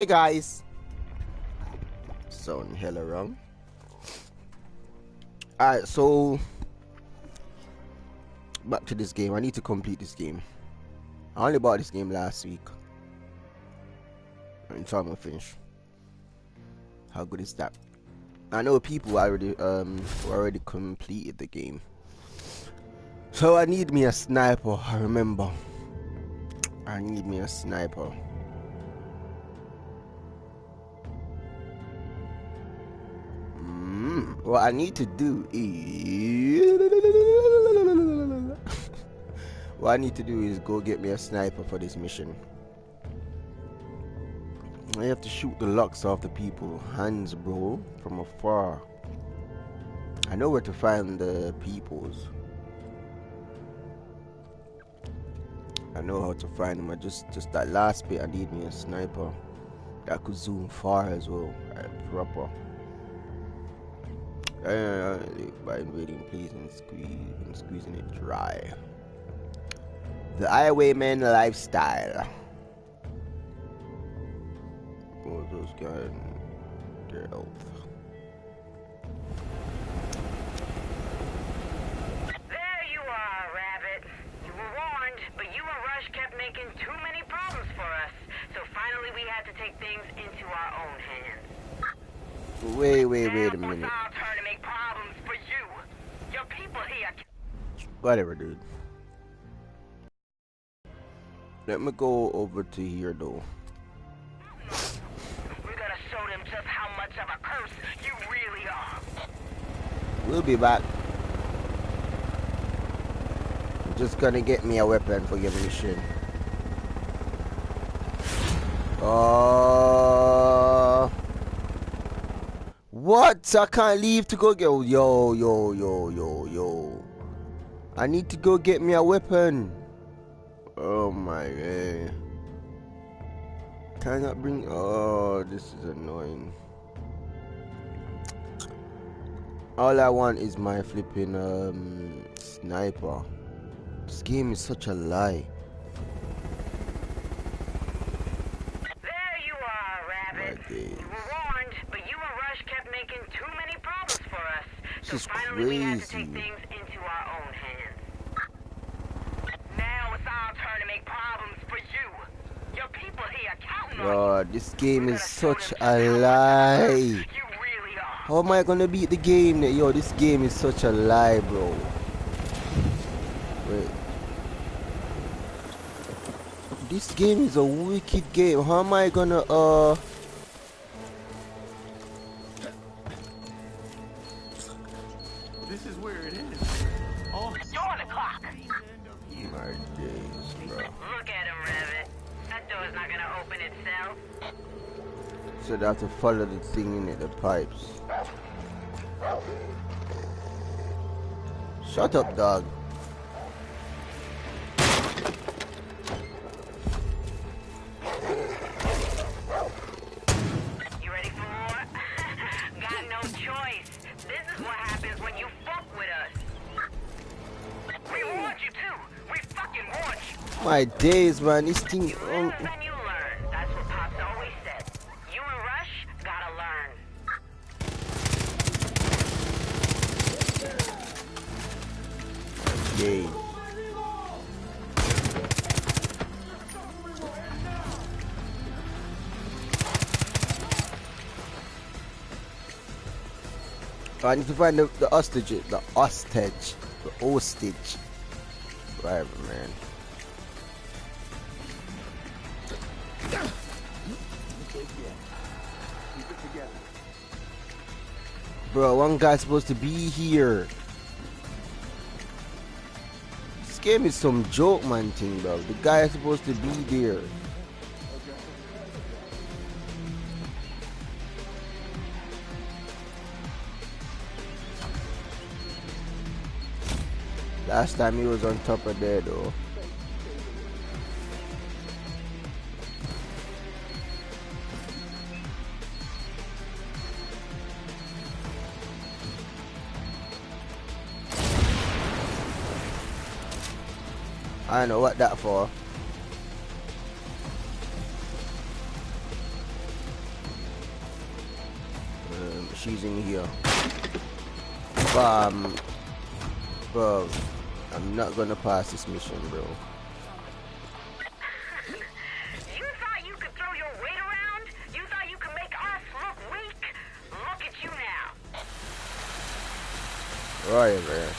Hey guys, sound hella wrong. Alright, so back to this game. I need to complete this game. I only bought this game last week. I'm trying to finish. How good is that? I know people already completed the game. So I need me a sniper. I remember. I need me a sniper. What I need to do is what I need to do is go get me a sniper for this mission. I have to shoot the locks off the people hands, bro, from afar. I know where to find the peoples. I know how to find them. I just that last bit I need me a sniper that could zoom far as well. Proper. By invading place and squeezing it dry. The highwayman lifestyle. Oh, those guys, their health. There you are, Rabbit. You were warned, but you and Rush kept making too many problems for us. So finally we had to take things into our own hands. Wait a minute. Now it's our turn to make problems for you. Your people here. Whatever, dude. Let me go over to here, though. We're gonna show them just how much of a curse you really are. We'll be back. I'm just gonna get me a weapon for your mission. What? I can't leave to go get. Yo. I need to go get me a weapon. Oh my god. Cannot bring. Oh, this is annoying. All I want is my flipping sniper. This game is such a lie. There you are, Rabbit. You were warned, but you and Rush kept making too many problems for us. This So is finally we had to crazy. take things into our own hands. Now it's our turn to make problems for you. Your people here counting on you. God, this game We're is gonna show such them a just how much of a lie. curse you really are. How am I gonna beat the game? Yo, this game is such a lie, bro. Wait. This game is a wicked game. How am I gonna This is where it is. Oh, You're on the clock. my days, bro. Look at him, Rabbit. That door's not gonna open itself. So they have to follow the thing in it, the pipes. Shut up, dog. You ready for more? Got no choice. This is what happens when you fuck with us. We warned you too. We fucking warned you. My days, man. This thing. You live and you learn. That's what Pops always said. You and Rush gotta learn. Days. I need to find the hostage, the hostage. Whatever, man. Bro, one guy's supposed to be here. This game is some joke, man, thing, bro. The guy is supposed to be there. Last time he was on top of there, though. I don't know what that for. she's in here. Bro, I'm not gonna pass this mission, bro. You thought you could throw your weight around? You thought you could make us look weak? Look at you now. Right, man.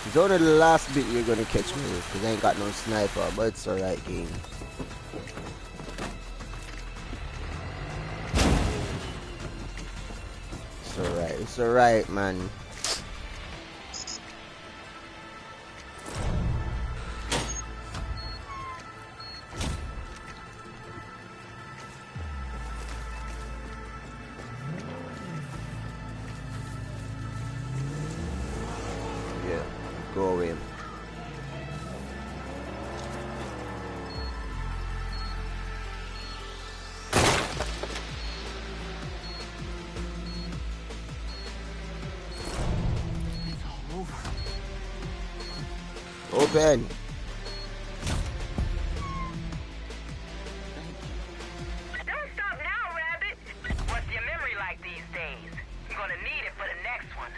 It's only the last bit you're gonna catch me with, because I ain't got no sniper, but it's alright game. It's alright, man. Yeah, go away. Open. Don't stop now, Rabbit. What's your memory like these days? You're gonna need it for the next one.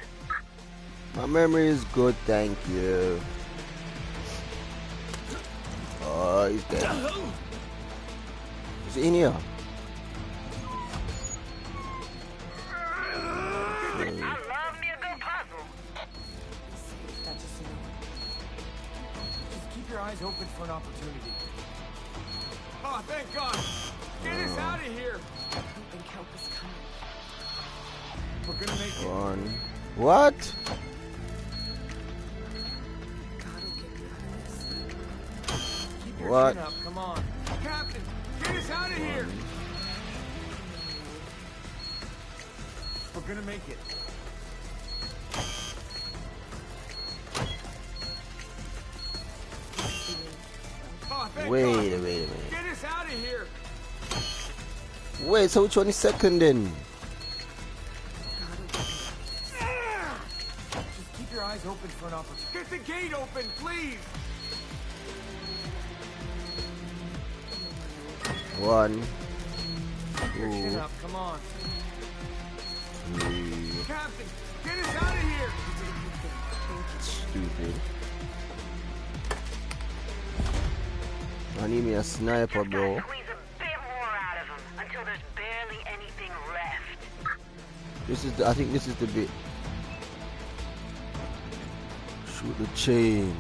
My memory is good, thank you. Oh, he's dead. Is he in here? I love me a good puzzle. Just keep your eyes open for an opportunity. Oh, thank God! Get us out of here! I don't think help is coming. We're gonna make it. One. What? God will get me out of this. Keep your What? chin up, come on. Captain, get us out of here! We're gonna make it. Oh, thank Wait God. a minute. Get us out of here! Wait, so which one is second then? God will get me out of this. Just keep your eyes open for an opportunity. Get the gate open, please! One, Your chin two, up, come on. three. Captain, get us out of here! Stupid. I need me a sniper, Just bro. gotta squeeze a bit more out of him until there's barely anything left. This is I think this is the bit. Shoot the chain.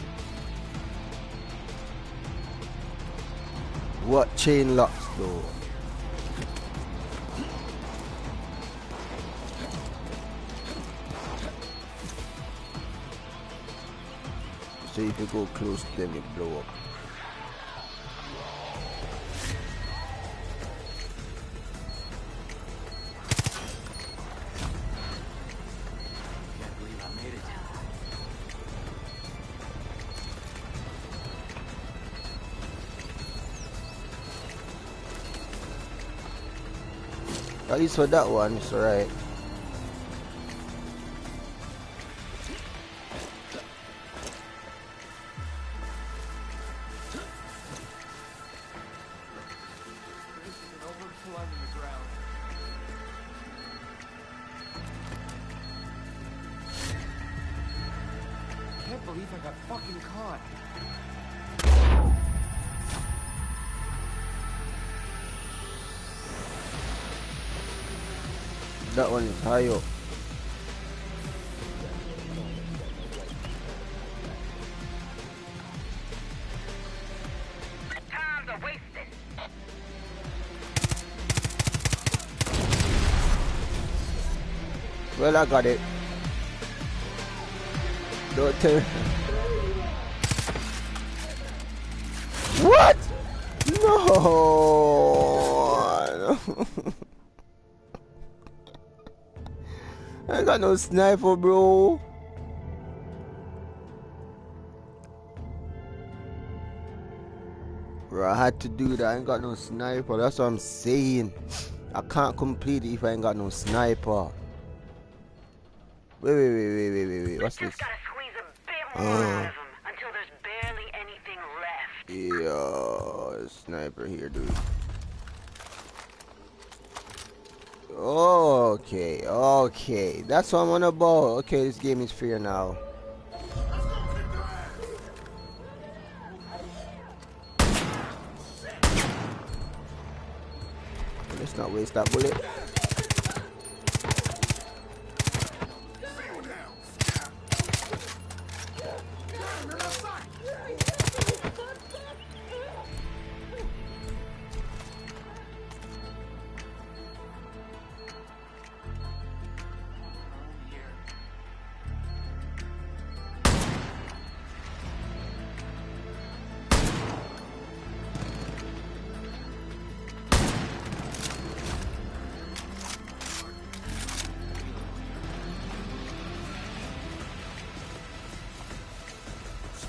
What chain locks though? So if you go close to them, you blow up. Can't believe I made it. At least for that one, it's alright. This is an overkill under the ground. Can't believe I got fucking caught. That one is high up. Time's a wasted. Well, I got it. Don't tell. What? No. I got no sniper, bro. Bro, I had to do that. I ain't got no sniper. That's what I'm saying. I can't complete it if I ain't got no sniper. Wait. What's this? Just gotta squeeze a bit more out of him until there's barely anything left. Yeah, sniper here, dude. Oh, Okay, okay. That's what I'm on about. Okay, this game is fair now. Let's not waste that bullet.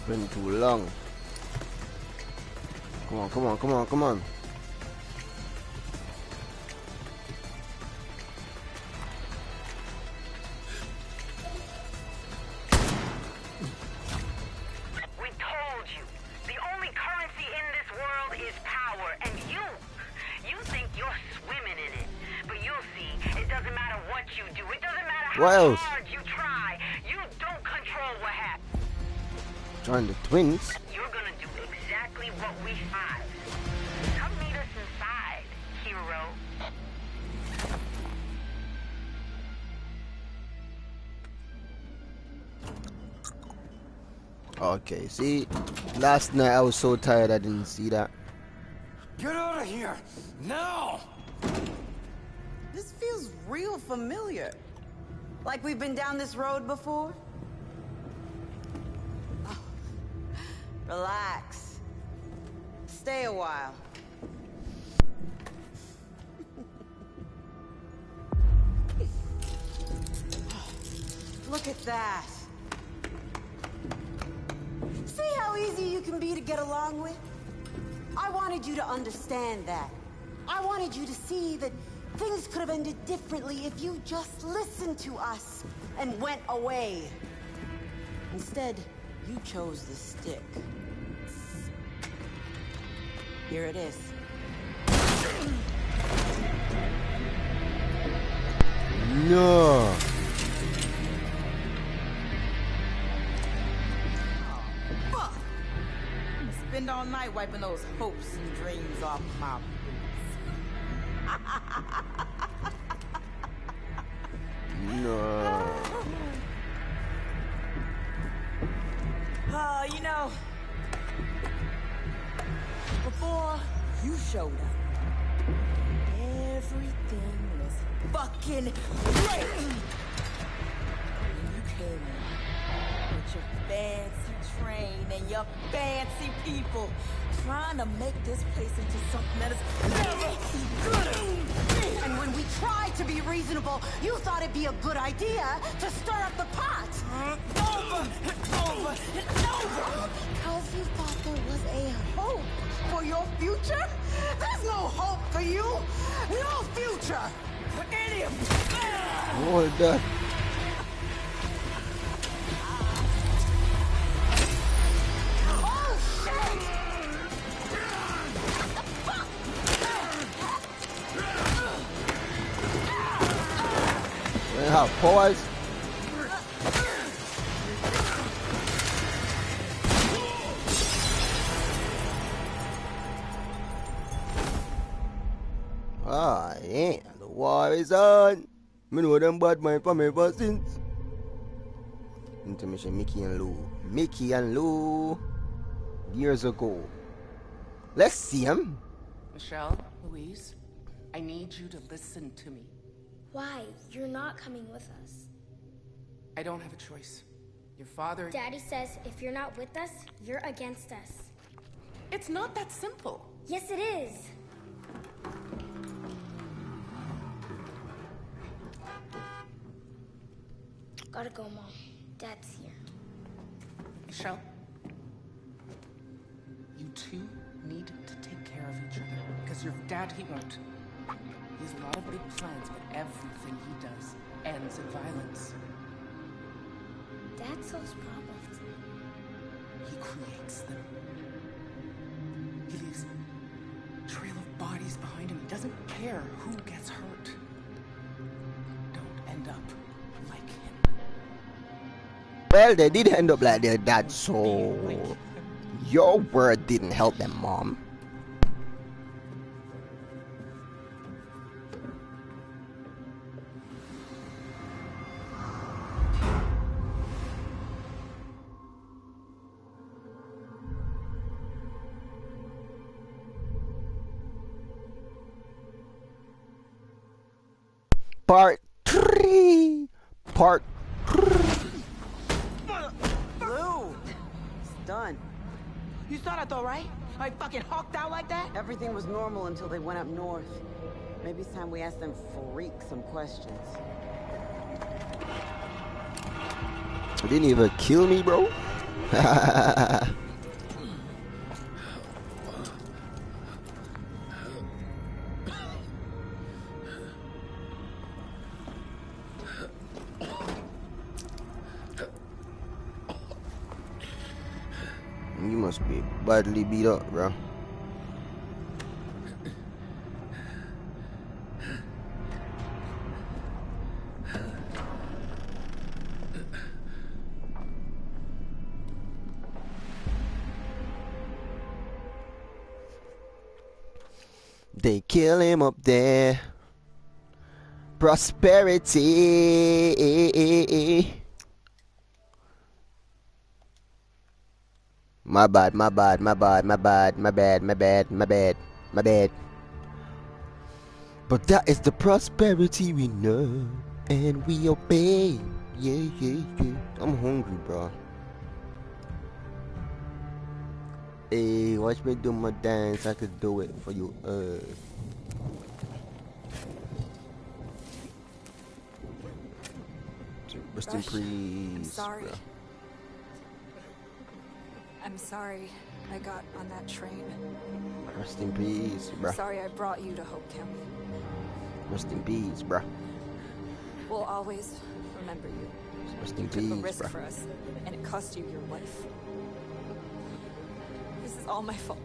Been too long. Come on, come on, come on, come on. We told you. The only currency in this world is power, and you think you're swimming in it. But you'll see, it doesn't matter what you do. It doesn't matter What how else? hard you try. You don't control what happens. Join the twins. You're gonna do exactly what we find. Come meet us inside, hero. Okay, see, last night I was so tired I didn't see that. Get out of here! Now! This feels real familiar. Like we've been down this road before? Oh, relax. Stay a while. Look at that. See how easy you can be to get along with? I wanted you to understand that. I wanted you to see that things could have ended differently if you just listened to us and went away. Instead, you chose the stick. Here it is. No. Fuck! I'm gonna spend all night wiping those hopes and dreams off my No. You know, before you showed up, everything was fucking great. When you came in with your fancy train and your fancy people, trying to make this place into something that is never good. And when we tried to be reasonable, you thought it'd be a good idea to stir up the pot. Over and over and over. Because you thought there was a hope for your future? There's no hope for you. No future for any of you. Hold that. Oh, shit! How pause. Ah, yeah, the war is on. Me know them bad mind from ever since. Intermission Mickey and Lou. Mickey and Lou years ago. Let's see him. Michelle, Louise, I need you to listen to me. Why? You're not coming with us. I don't have a choice. Your father... Daddy says if you're not with us, you're against us. It's not that simple. Yes, it is. Gotta go, Mom. Dad's here. Michelle, you two need to take care of each other. Because your dad, he won't. He has a lot of big plans, but everything he does ends in violence. Dad solves problems. He creates them. He leaves a trail of bodies behind him. He doesn't care who gets hurt. up like him. Well, they did end up like their dad, so your word didn't help them, Mom. Part 3. Part 3. Blue! It's done. You saw that though, right? I fucking hawked out like that? Everything was normal until they went up north. Maybe it's time we ask them freaks some questions. They didn't even kill me, bro. You must be badly beat up, bro. They kill him up there. Prosperity. My bad. But that is the prosperity we know and we obey. Yeah. I'm hungry, bro. Hey, watch me do my dance. I could do it for you. Rest in peace. I'm sorry. Bro. I'm sorry I got on that train. Rest in peace, bro. Sorry I brought you to Hope County. Rest in peace, bro. We'll always remember you. Rest in You took a peace, risk bro. for us, and it cost you your life. This is all my fault.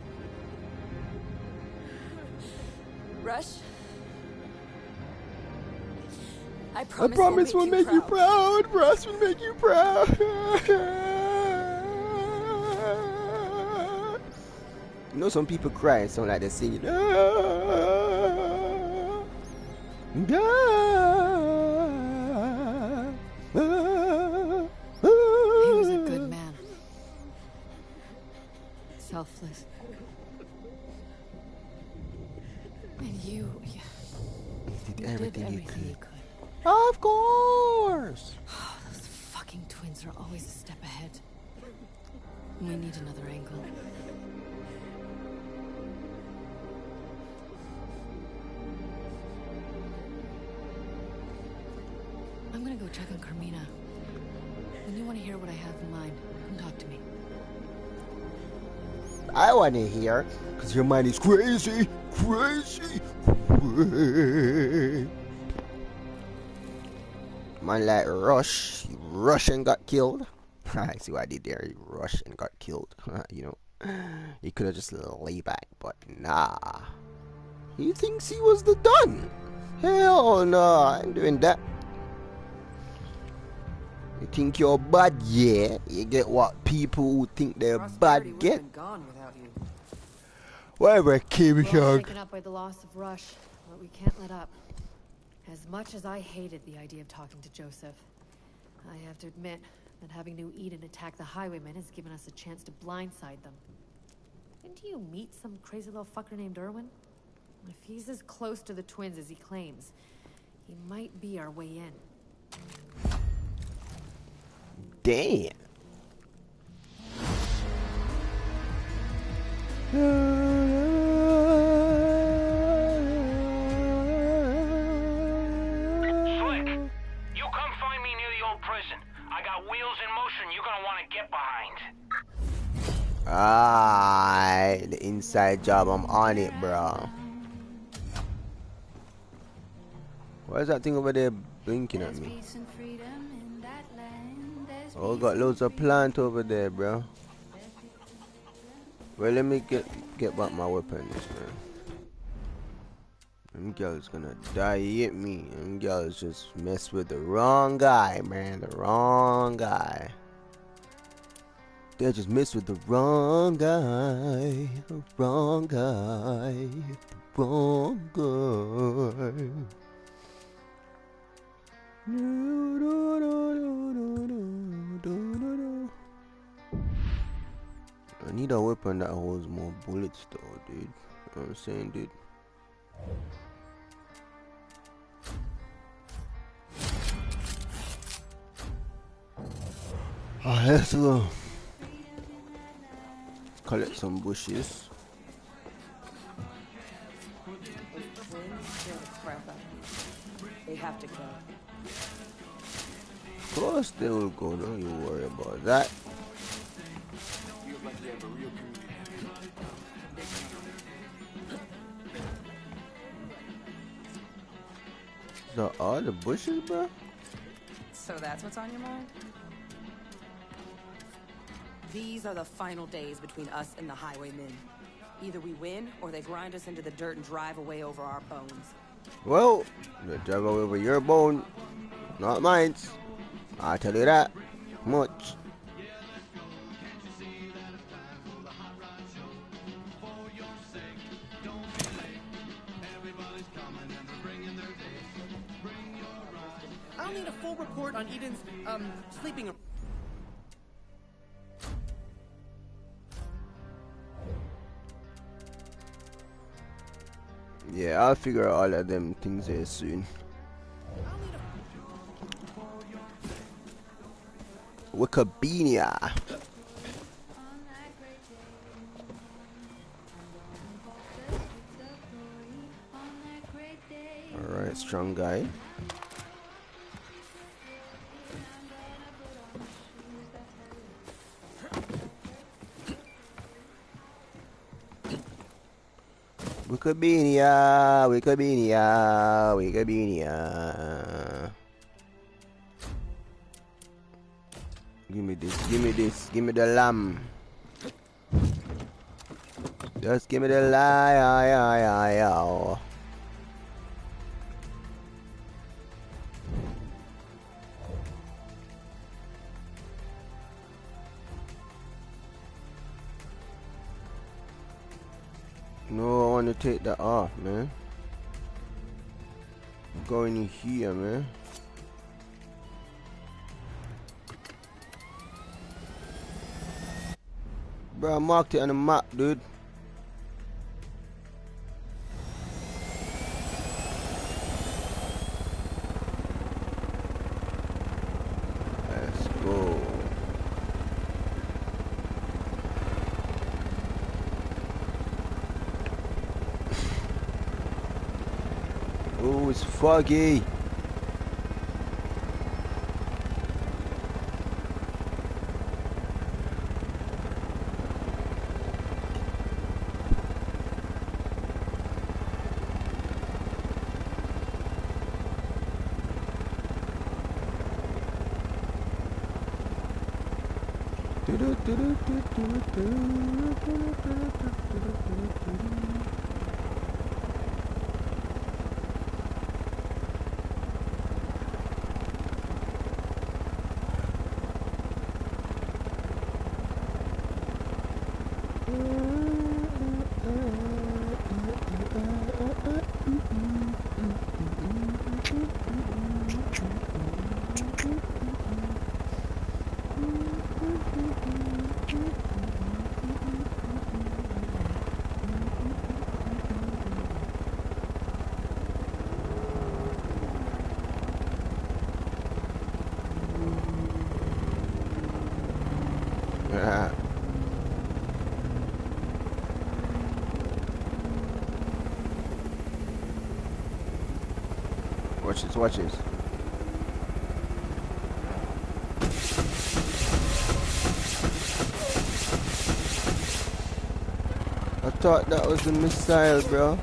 Rush? I promise we'll make you proud. Russ will make you proud. You know, some people cry, sound like they're singing. He was a good man. Selfless. And you Did everything you you could. could. Of course. Those fucking twins are always a step ahead. We need another angle. I'm gonna go check on Carmina. When you want to hear what I have in mind, come talk to me. I want to hear, because your mind is crazy. Man like Rush, he rushed and got killed. I see what I did there. He rushed and got killed. You know, he could have just lay back, but nah. He thinks he was the done. Hell no, I ain't doing that. You think you're bad? Yeah, you get what people who think they're bad get. Gone without you. Whatever, Kim We're all Hog. shaken up by the loss of Rush, but we can't let up. As much as I hated the idea of talking to Joseph, I have to admit that having New Eden attack the highwaymen has given us a chance to blindside them. Didn't you meet some crazy little fucker named Irwin? If he's as close to the twins as he claims, he might be our way in. Damn. Slick, you come find me near the old prison. I got wheels in motion you're gonna want to get behind. Alright, the inside job, I'm on it, bro. Why is that thing over there blinking at me? Oh, got loads of plant over there, bro. Well, let me get back my weapons, man. Them girls gonna die, you hit me. Them girls just mess with the wrong guy, man. The wrong guy. They just mess with the wrong guy. The wrong guy. The wrong guy. I need a weapon that holds more bullets though, dude. You know what I'm saying, dude? Oh, let's go. Collect some bushes. Those twins scared the crap out of me. They have to go. Of course they will go, don't you worry about that. Is that all the bushes, bro? So that's what's on your mind? These are the final days between us and the Highwaymen. Either we win, or they grind us into the dirt and drive away over our bones. Well, they drive away over your bone, not mine. I'll tell you that much. I'll need a full report on Eden's, sleeping. Yeah, I'll figure out all of them things there soon. Wikipedia. Alright, strong guy. Wikipedia, Wikipedia, Wikipedia. Give me this, give me this, give me the lamb. Just give me the lie. No, I want to take that off, man. Going in here, man. Bro, I marked it on the map, dude. Let's go. Oh, it's foggy. Watch this. I thought that was a missile, bro.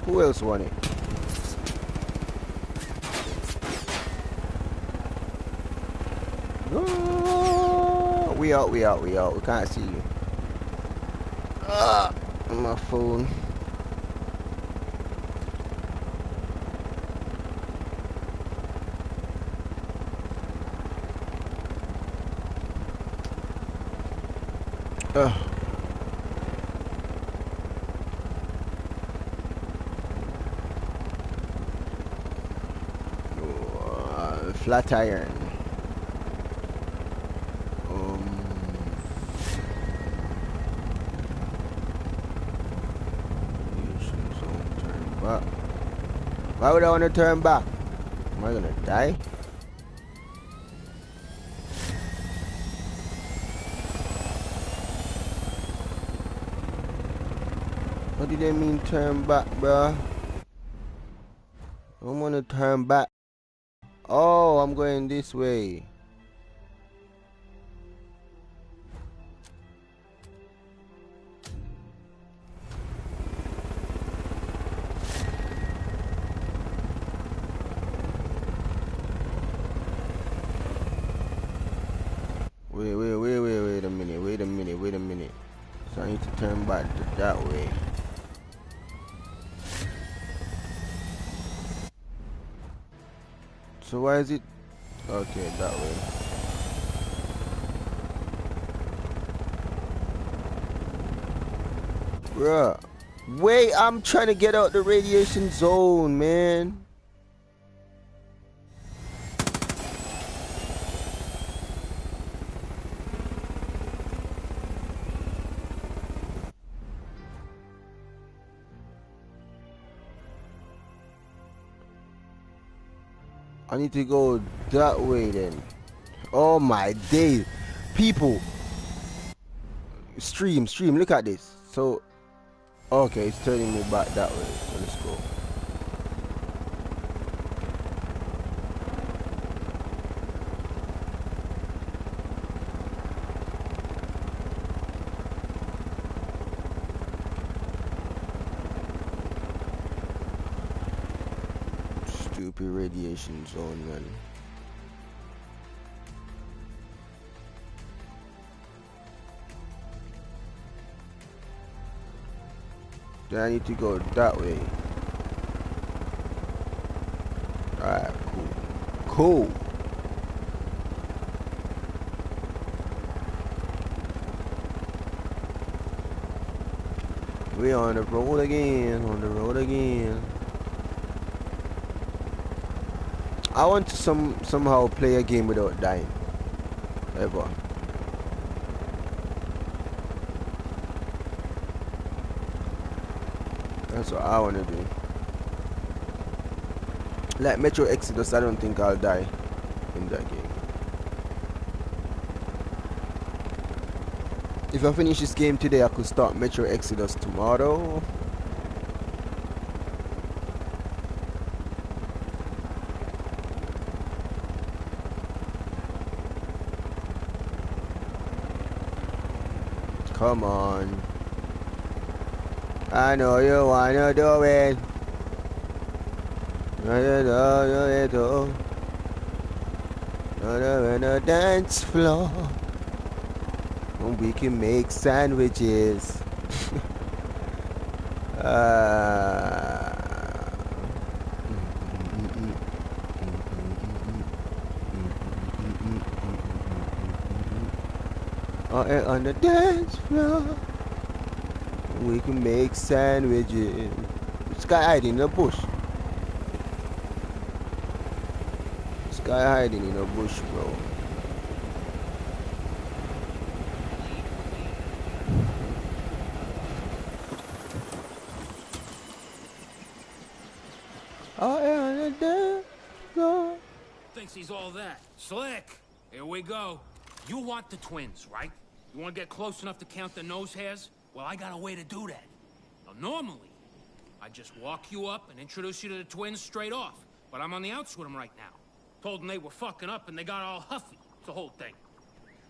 Who else won it? Oh, we out. We can't see you. My phone. Flat iron. Turn back. Why would I want to turn back? Am I gonna die? What did they mean turn back, bruh? I don't want to turn back. Oh, I'm going this way. Wait a minute. So I need to turn back that way. So why is it? Okay, that way. Bruh. Wait, I'm trying to get out the radiation zone, man. I need to go that way then. Oh my days. People. Stream, look at this. So, okay, it's turning me back that way. So let's go. Stupid radiation zone, man. Then I need to go that way. Alright, cool. We on the road again, I want to somehow play a game without dying. Ever. That's what I want to do. Like Metro Exodus, I don't think I'll die in that game. If I finish this game today, I could start Metro Exodus tomorrow. Come on. I know you wanna do it. On a dance floor. We can make sandwiches. On the dance floor, we can make sandwiches. This guy hiding in the bush. This guy hiding in the bush, bro. On the dance floor. Thinks he's all that. Slick. Here we go. You want the twins, right? You want to get close enough to count the nose hairs? Well, I got a way to do that. Now, normally, I just walk you up and introduce you to the twins straight off. But I'm on the outs with them right now. Told them they were fucking up and they got all huffy. It's the whole thing.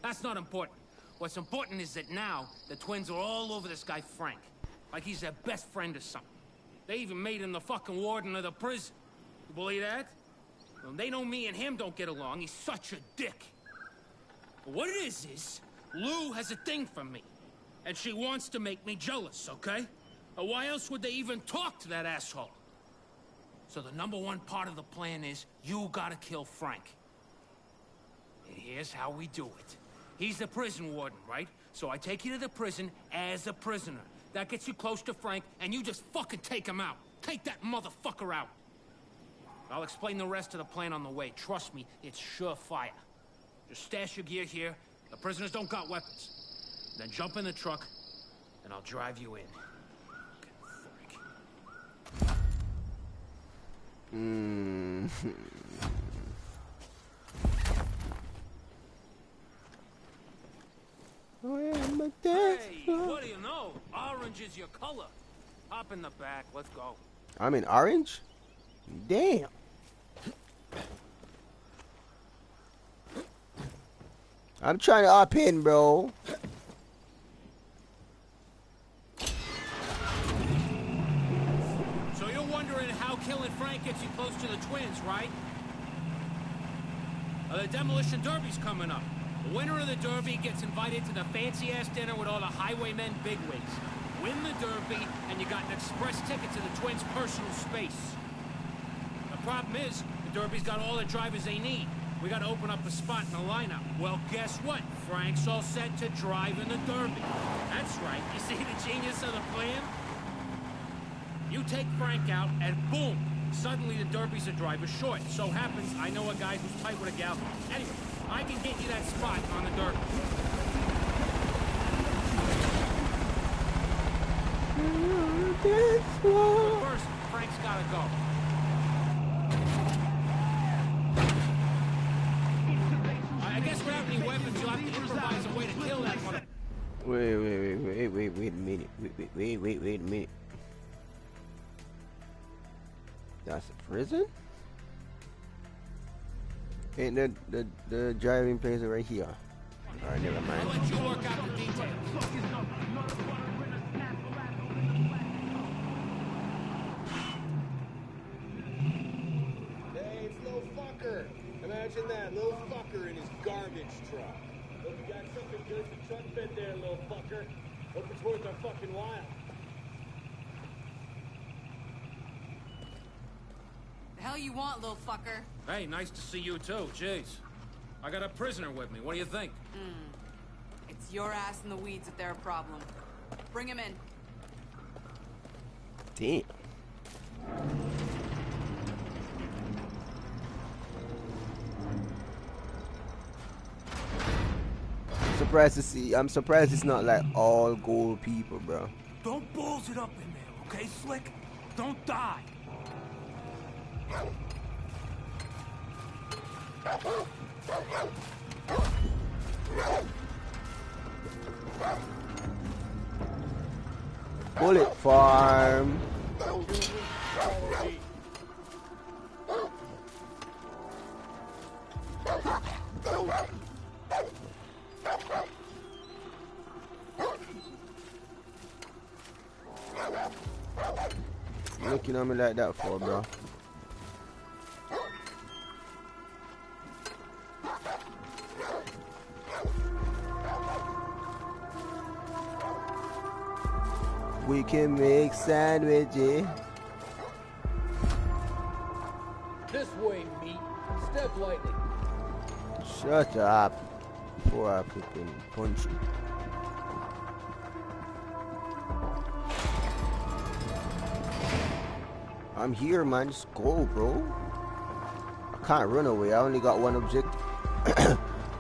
That's not important. What's important is that now the twins are all over this guy Frank. Like he's their best friend or something. They even made him the fucking warden of the prison. You believe that? Well, they know me and him don't get along. He's such a dick. But what it is Lou has a thing for me. And she wants to make me jealous, okay? Why else would they even talk to that asshole? So the #1 part of the plan is, you gotta kill Frank. And here's how we do it. He's the prison warden, right? So I take you to the prison as a prisoner. That gets you close to Frank, and you just fucking take him out. Take that motherfucker out. I'll explain the rest of the plan on the way. Trust me, it's surefire. Just stash your gear here. The prisoners don't got weapons. Then jump in the truck, and I'll drive you in. Hey, what do you know? Orange is your color. Hop in the back. Let's go. I'm in orange? Damn. I'm trying to hop in, bro. So you're wondering how killing Frank gets you close to the twins, right? The demolition derby's coming up. The winner of the derby gets invited to the fancy-ass dinner with all the highwaymen bigwigs. Win the derby, and you got an express ticket to the twins' personal space. The problem is, the derby's got all the drivers they need. We gotta open up a spot in the lineup. Well, guess what? Frank's all set to drive in the derby. That's right. You see the genius of the plan? You take Frank out, and boom! Suddenly the derby's a driver short. So happens I know a guy who's tight with a gal. Anyway, I can get you that spot on the derby. But first, Frank's gotta go. I guess without any weapons, you'll have to improvise a way to kill that mother. Wait a minute. Wait a minute. That's a prison? Ain't the driving place right here? Alright, never mind. I'll let you work out the details. Hey, it's Lil Fucker. Imagine that, Lil Fucker in his garbage truck. Hope you got something good for truck bed there, Lil Fucker. Hope it's worth our fucking while. The hell you want, little fucker? Hey, nice to see you too. Jeez. I got a prisoner with me. What do you think? It's your ass in the weeds if they're a problem. Bring him in. Damn. I'm surprised it's not like all gold people, bro. Don't balls it up in there, okay, Slick? Don't die. Bullet farm. Looking at me like that for, bro. We can make sandwiches. This way, meat. Step lightly. Shut up before I freaking punch you. I'm here, man. Just go, bro. I can't run away. I only got one objective.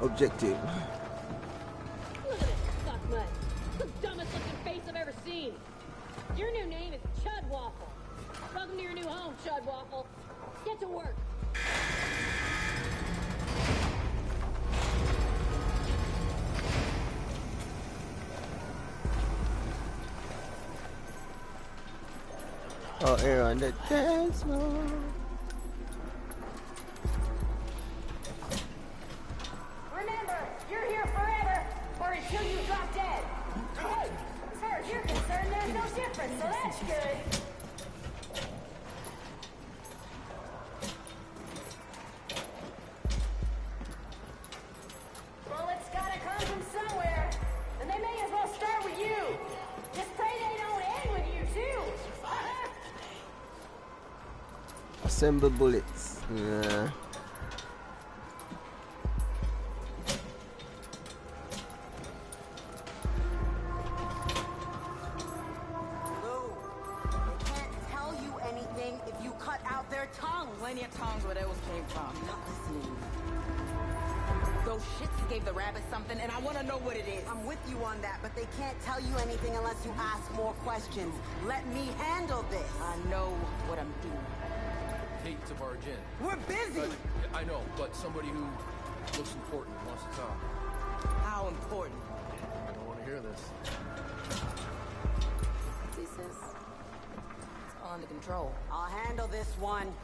Look at this fuckmud. The dumbest looking face I've ever seen. Your new name is Chud Waffle. Welcome to your new home, Chud Waffle. Get to work. Oh, here on the dance floor. Remember, you're here forever, or until you drop dead. Hey, as far as you're concerned, there's no difference, so that's good. Assemble bullets. Yeah. Plenty of tongues where those came from. Not listening. Those shits gave the rabbit something, and I want to know what it is. I'm with you on that, but they can't tell you anything unless you ask more questions. Let me handle this. I know what I'm doing. Hate to barge in. We're busy! I know, but somebody who looks important wants to talk. How important? I don't want to hear this. This is... It's all under control. I'll handle this one.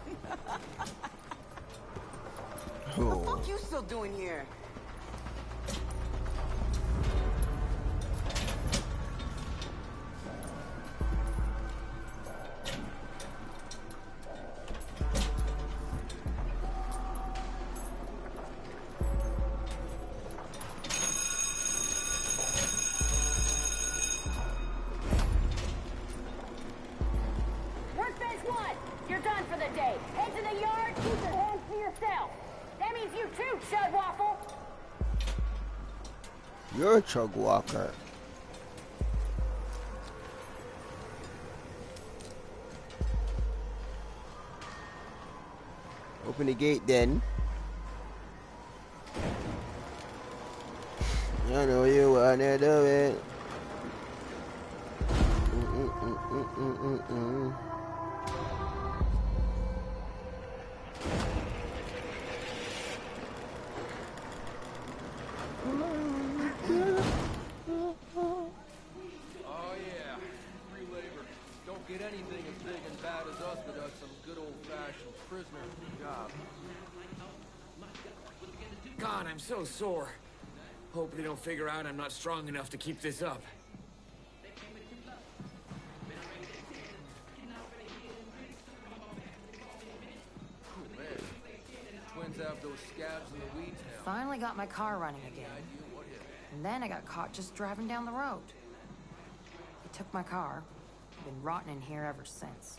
Oh. What the fuck you still doing here? Workbench 1, you're done for the day. Head to the yard, keep your hands to yourself. That means you too, Chud Waffle. You're a Chug Walker. Open the gate then. I know you wanna do it. Oh yeah, free labor. Don't get anything as big and bad as us without some good old-fashioned prisoner job. God, I'm so sore. Hope they don't figure out I'm not strong enough to keep this up. Cool, man. Twins have those scabs in the weeds now. Finally got my car running again. And then I got caught just driving down the road. They took my car. I've been rotting in here ever since.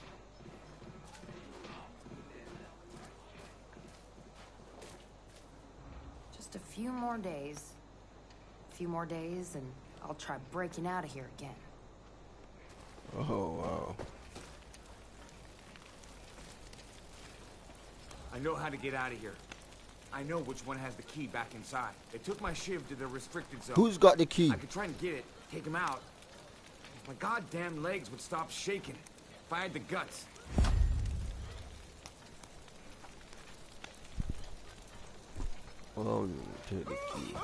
Just a few more days. A few more days, and I'll try breaking out of here again. Oh, wow. I know how to get out of here. I know which one has the key back inside. They took my shiv to the restricted zone. Who's got the key? I could try and get it, take him out. My goddamn legs would stop shaking if I had the guts. Oh, take the key.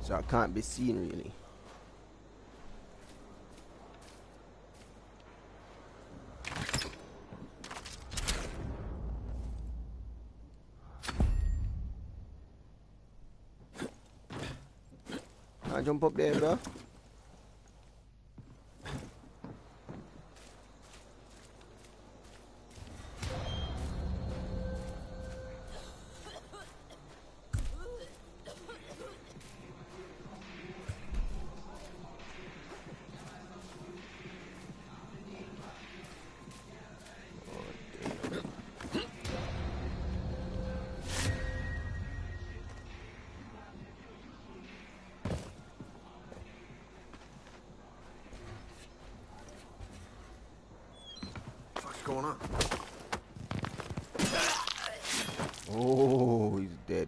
So I can't be seen really. Can I jump up there, bro? What's going on? Oh, he's dead.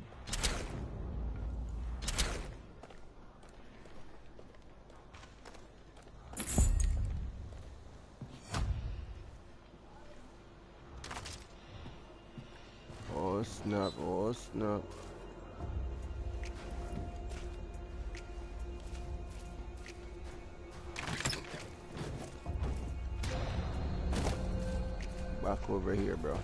Oh snap, oh snap. Back over here, bro.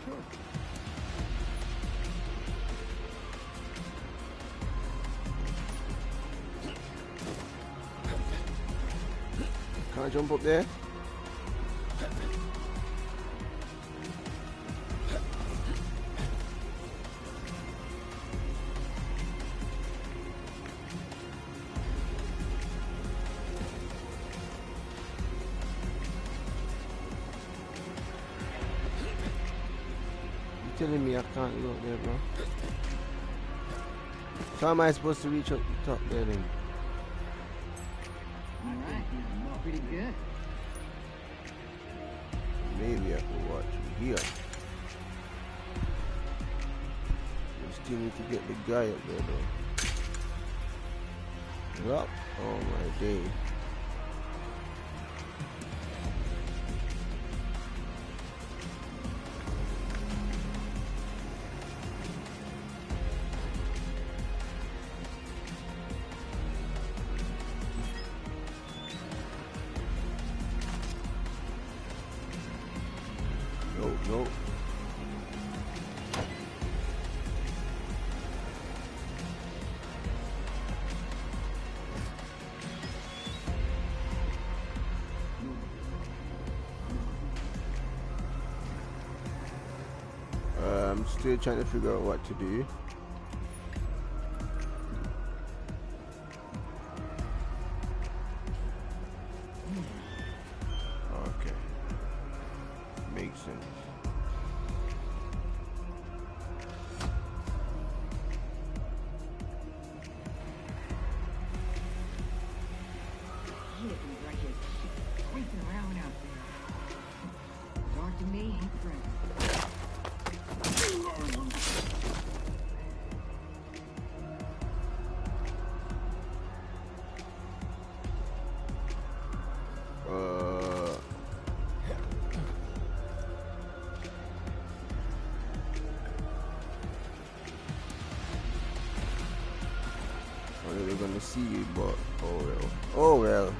Sure. Can I jump up there? You're telling me I can't go up there, bro. So how am I supposed to reach up the top there then? Alright, pretty good. Maybe I can watch from here. We still need to get the guy up there though. Yup. Oh my day. No. I'm still trying to figure out what to do. Okay. Makes sense. They're gonna see you, but oh well. Oh well.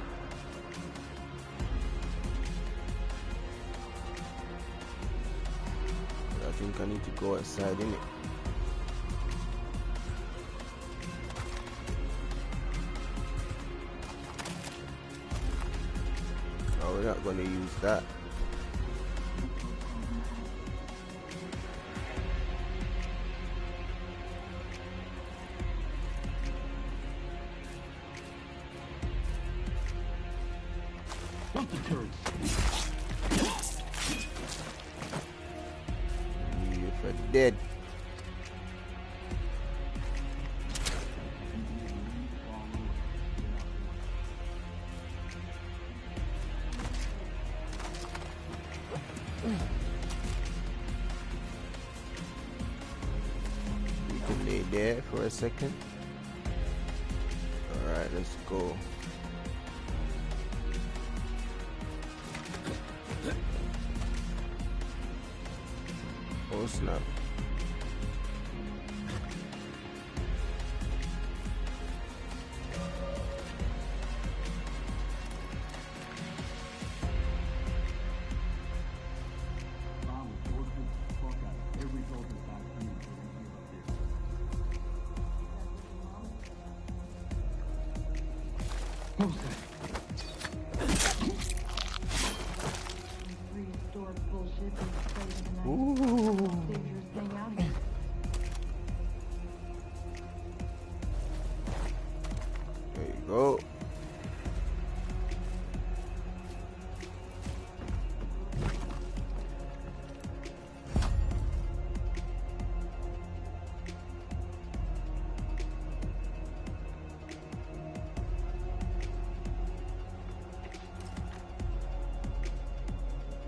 I think I need to go outside, innit? Oh, we're not gonna use that. You're dead. You can lay there for a second. Alright, let's go. Oh snap. There you go.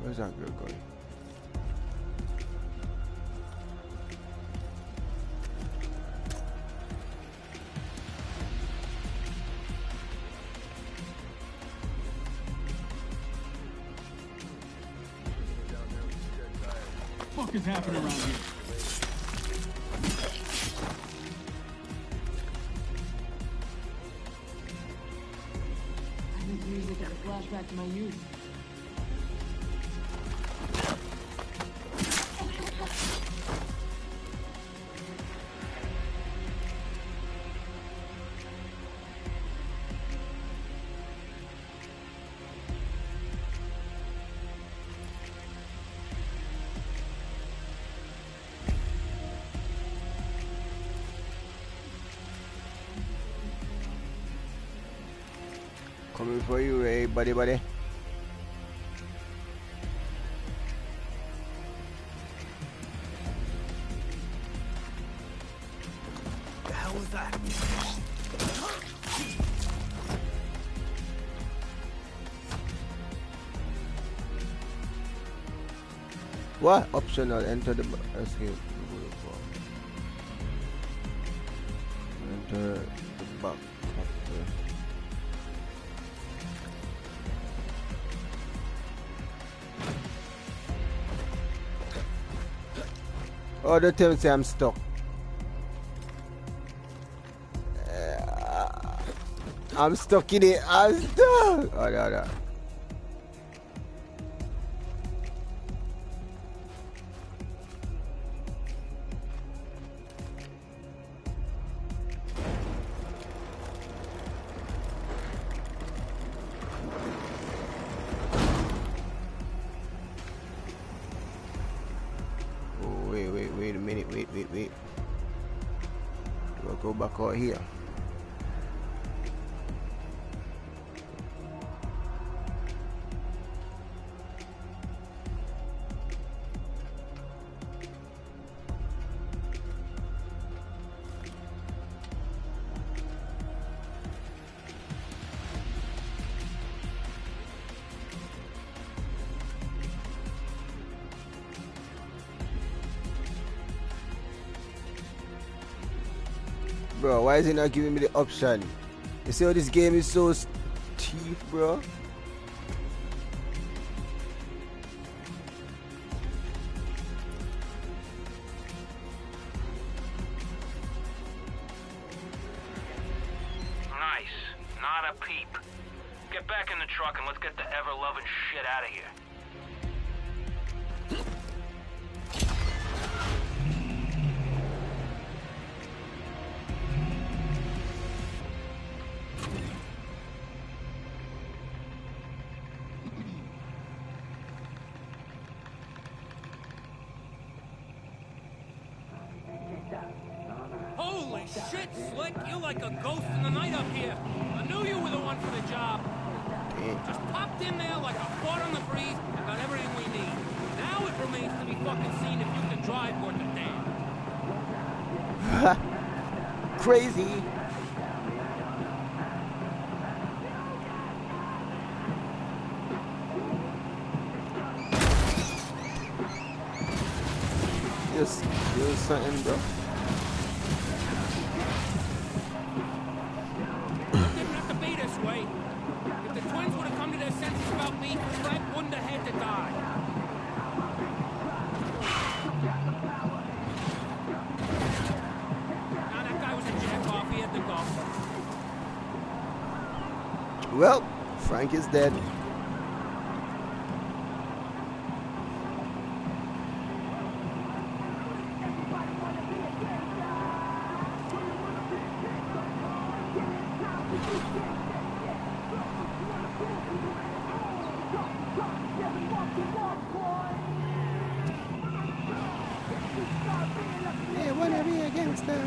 Where's that girl going? What the fuck is happening around here? I think music is a flashback to my youth. Coming for you, eh, buddy. The hell was that? What? Optional, enter the escape. Enter the back. Oh, don't tell me I'm stuck. I'm stuck in it. I'm stuck. Oh, no. Wait a minute, wait. Do I go back out here? Bro, why is it not giving me the option? You see how this game is so cheap, bro? Nice. Not a peep. Get back in the truck and let's get the ever-loving shit out of here. Holy shit, Slick! You're like a ghost in the night up here. I knew you were the one for the job. Just popped in there like a fart on the breeze and got everything we need. Now it remains to be fucking seen if you can drive worth a damn. Crazy. Just do something, bro. Didn't have to be this way. If the twins would have come to their senses about me, Frank wouldn't have had to die. Now that guy was a jack-off. He had to go. Well, Frank is dead. They wanna be a gangster.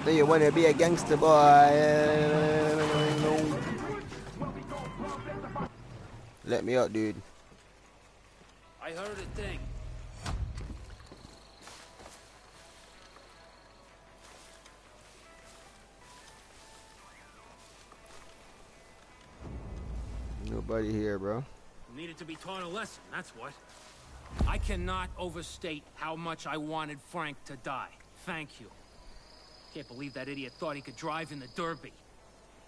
Do you wanna be a gangster, boy? Let me out, dude. I heard a thing. Nobody here, bro. Needed to be taught a lesson, that's what. I cannot overstate how much I wanted Frank to die. Thank you. Can't believe that idiot thought he could drive in the Derby.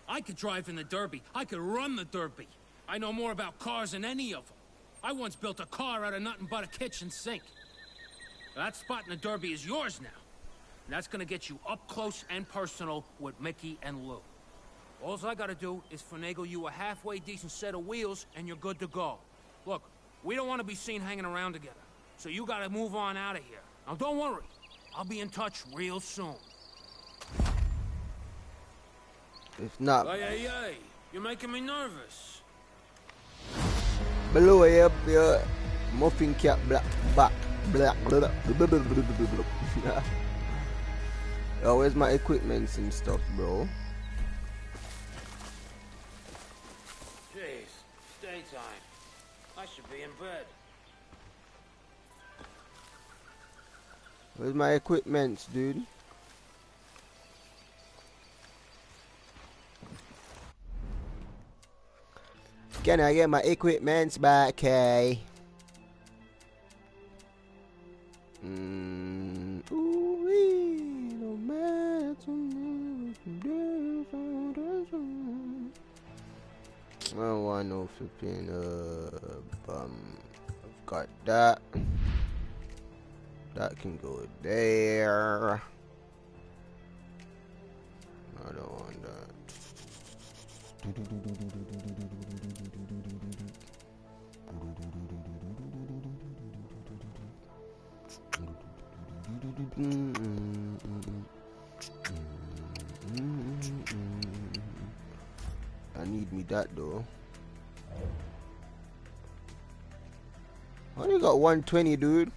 I could drive in the Derby. I could run the Derby. I know more about cars than any of them. I once built a car out of nothing but a kitchen sink. That spot in the Derby is yours now. And that's gonna get you up close and personal with Mickey and Lou. All I gotta do is finagle you a halfway decent set of wheels and you're good to go. Look, we don't want to be seen hanging around together. So you gotta move on out of here. Now don't worry. I'll be in touch real soon. If not, Hey, you're making me nervous. below your muffin cap black back. Blah, blah, blah, blah, blah, blah, blah, blah. Yo, where's my equipments and stuff, bro? Jeez, it's daytime. I should be in bed. Where's my equipments, dude? Can I get my equipments back, hey? I don't want no flipping I've got that. That can go there. I don't want that. I need me that though. I only got 120, dude.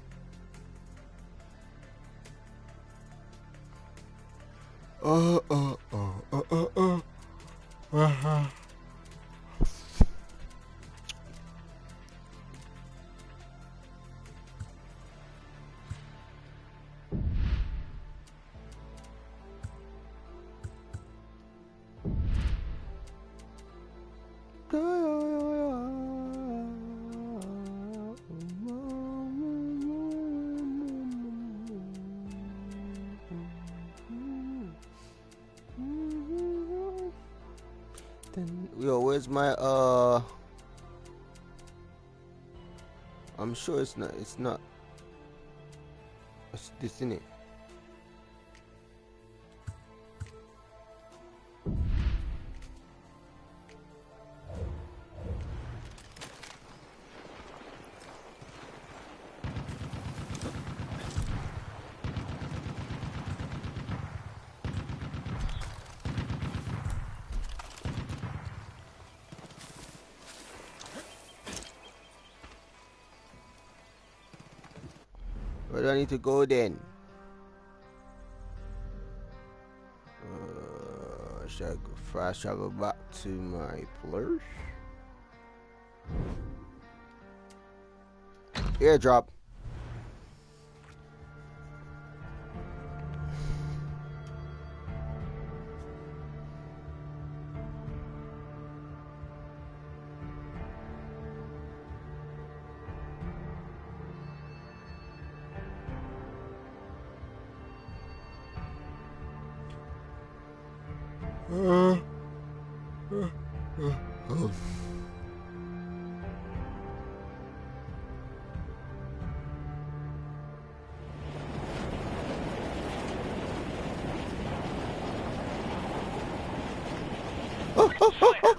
Yo, where's my I'm sure it's not it's this in it. Where do I need to go then? Should I go fast travel back to my place? Airdrop.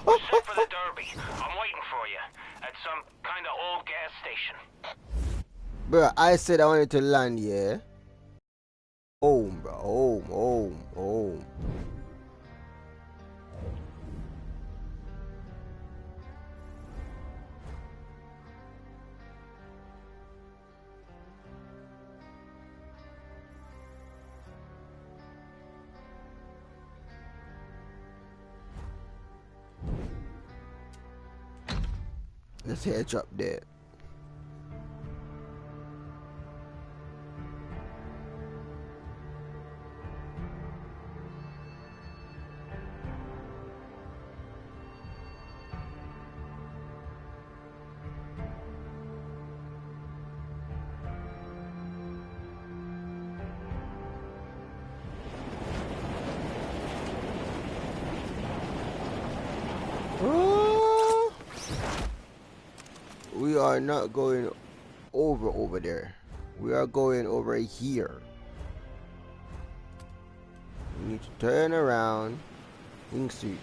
We're set for the Derby. I'm waiting for you at some kind of old gas station. Bro, I said I wanted to land, yeah? Home, bro. Home. Let's head drop there. We are not going over there. We are going over here. We need to turn around. Wingsuit.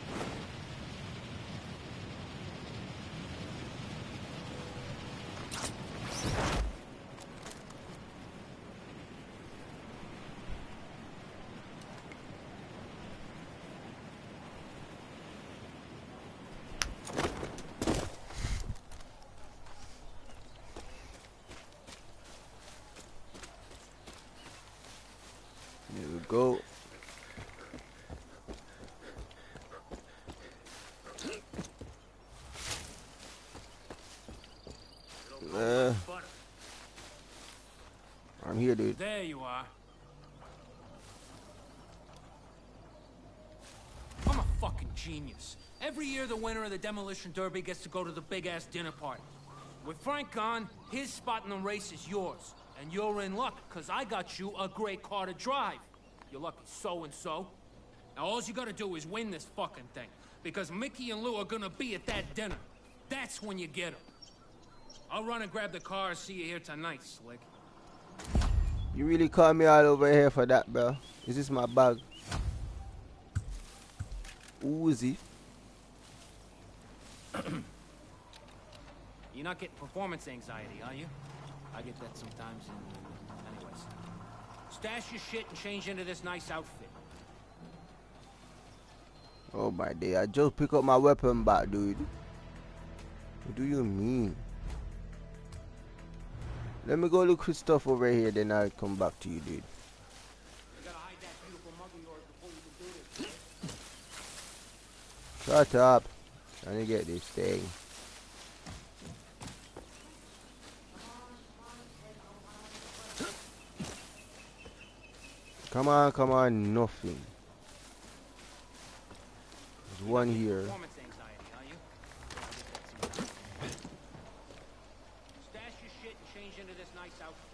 genius. Every year, the winner of the Demolition Derby gets to go to the big-ass dinner party. With Frank gone, his spot in the race is yours. And you're in luck, because I got you a great car to drive. You're lucky so-and-so. Now, all you gotta do is win this fucking thing. Because Mickey and Lou are gonna be at that dinner. That's when you get them. I'll run and grab the car and see you here tonight, Slick. You really call me all over here for that, bro? Is this my bag? Uzi. You're not getting performance anxiety, are you? I get that sometimes. Anyways, stash your shit and change into this nice outfit. Oh my day, I just pick up my weapon back, dude. What do you mean? Let me go look for stuff over here, then I'll come back to you, dude. You gotta hide that beautiful mug of yours before you can do this. Shut up. Trying to get this thing. Come on, nothing. There's one here. Performance anxiety, are you? Stash your shit and change into this nice outfit.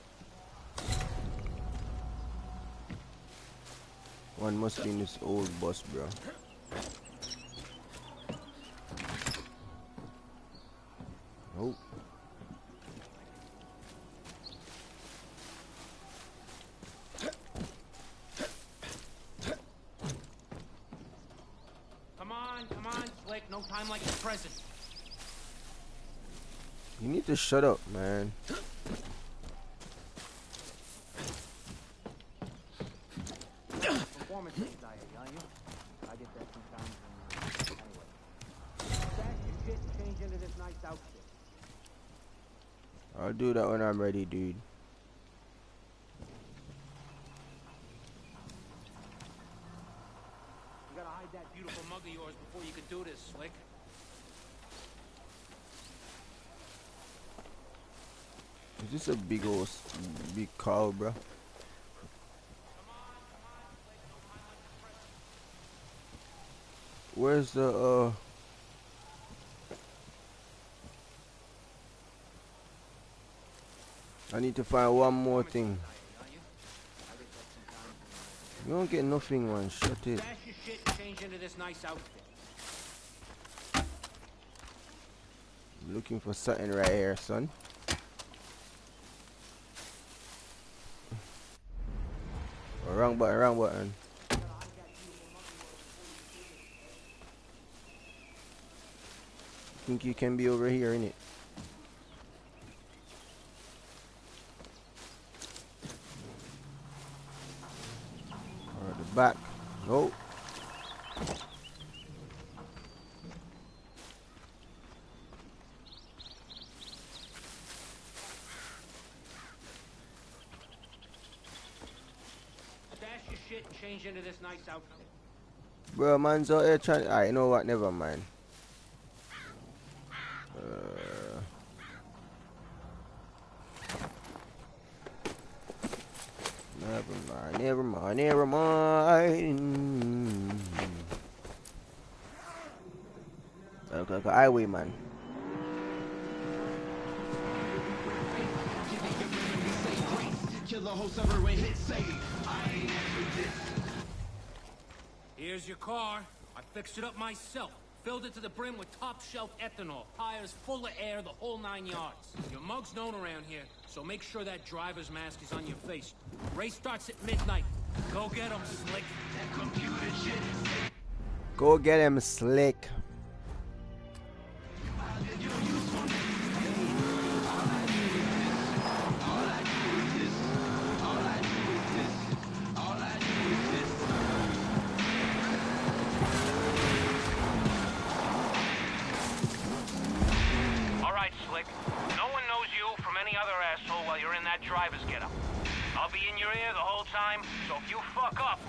One must be in this old bus, bro. Nope. Come on, Slick. No time like the present. You need to shut up, man. Performance anxiety, are you? I get that sometimes. Anyway, stash your shit and change into this nice outfit. I'll do that when I'm ready, dude. You gotta hide that beautiful mug of yours before you can do this, Slick. Is this a big cow, bro? Where's the I need to find one more thing. You don't get nothing, man. Shut it. Stash your shit and change into this nice outfit. I'm looking for something right here, son. Oh, wrong button, wrong button. Think you can be over here, innit? Or the back. Nope. Stash your shit and change into this nice outfit. Bro, man's out here trying. Alright, you know what? Never mind. Never mind. Look like a highwayman. Here's your car. I fixed it up myself. Filled it to the brim with top-shelf ethanol. Tires full of air, the whole 9 yards. Your mug's known around here, so make sure that driver's mask is on your face. Race starts at midnight. Go get him, Slick. That computer shit. Go get him, Slick. Driver's getup. I'll be in your ear the whole time, so if you fuck up,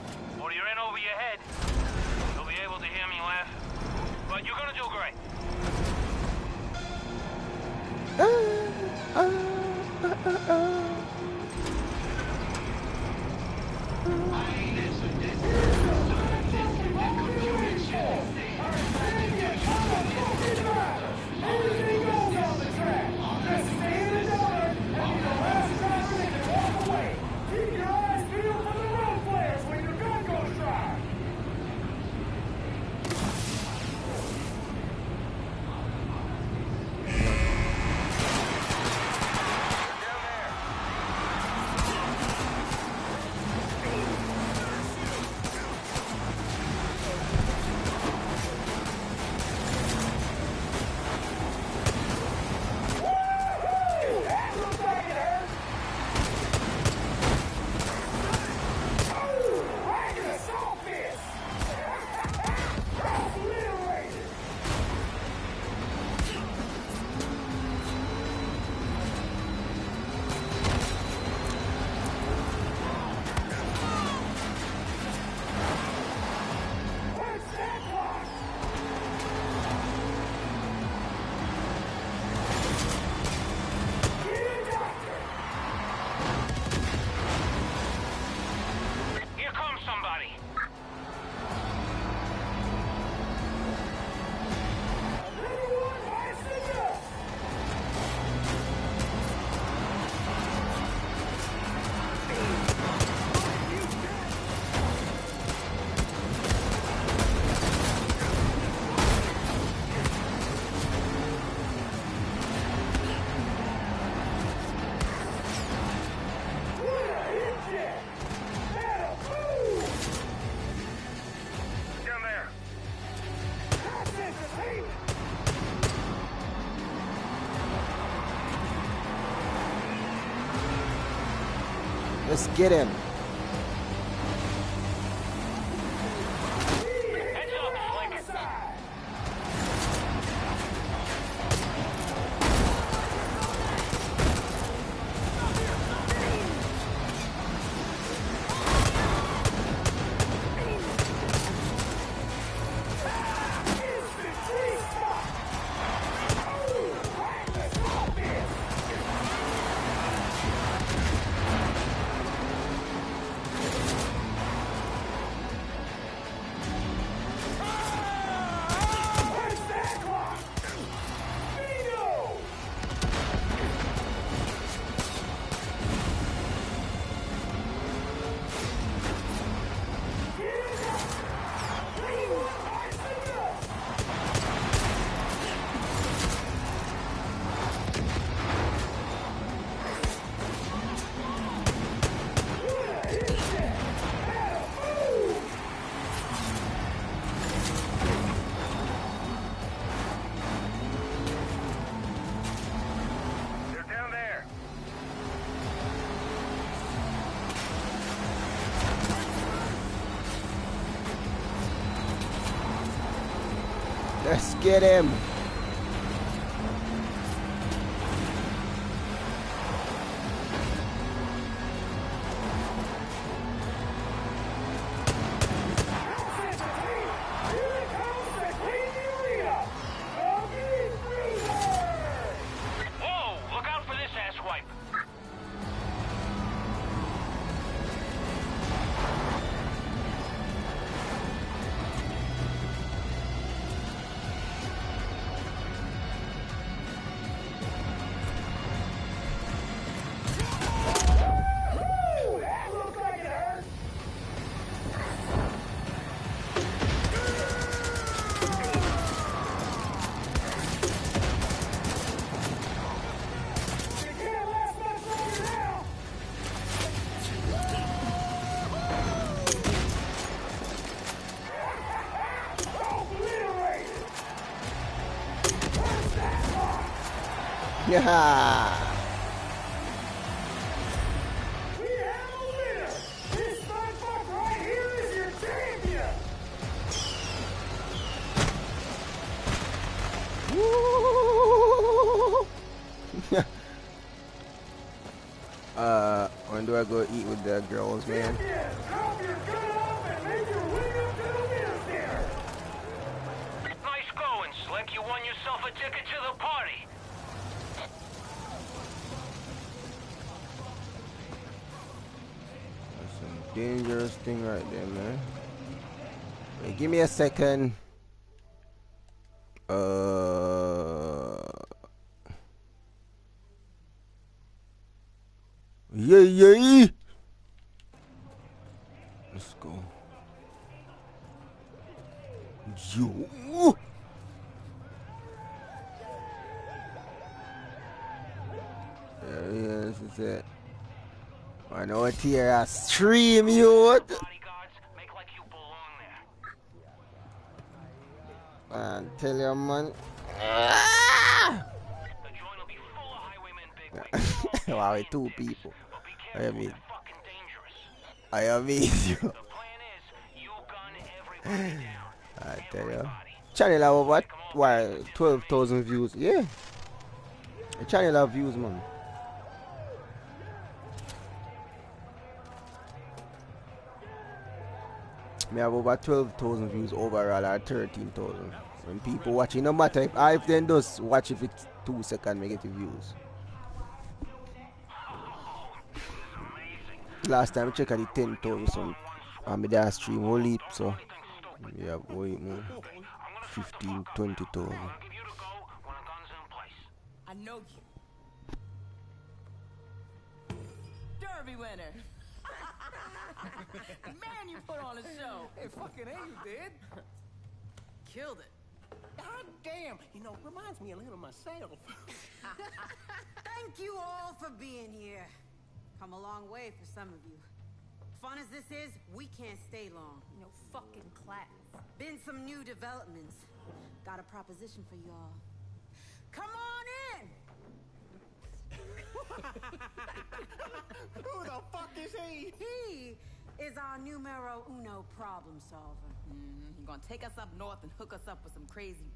or you're in over your head, you'll be able to hear me laugh. But you're gonna do great. Let's get him. Let's get him. Whoa, look out for this asswipe. Yeah. When do I go eat with the girls, man? Nice going, Slick. You won yourself a ticket to the party. That's some dangerous thing right there, man. Wait, give me a second. Yeah. Let's go. Yo. Yeah, this is it. I know what here I stream you. Man, tell you, man. Wow, it's two people. I mean you. I tell you. Channel have what? Why 12,000 views? Yeah. The channel have views, man. Me have over 12,000 views overall, or 13,000. When people watching, no matter if they just watch if it's 2 seconds, make it views. Last time I checked the 10,000 and me there stream whole heap, so yeah, way more 15, 20,000. I know you. Derby winner. Man, you put on a show. Hey, fucking A, you did. Killed it. God damn. You know, reminds me a little of myself. Thank you all for being here. Come a long way for some of you. Fun as this is, we can't stay long. No fucking class. Been some new developments. Got a proposition for y'all. Come on in! Who the fuck is he? He is our numero uno problem solver. He's gonna take us up north and hook us up with some crazy...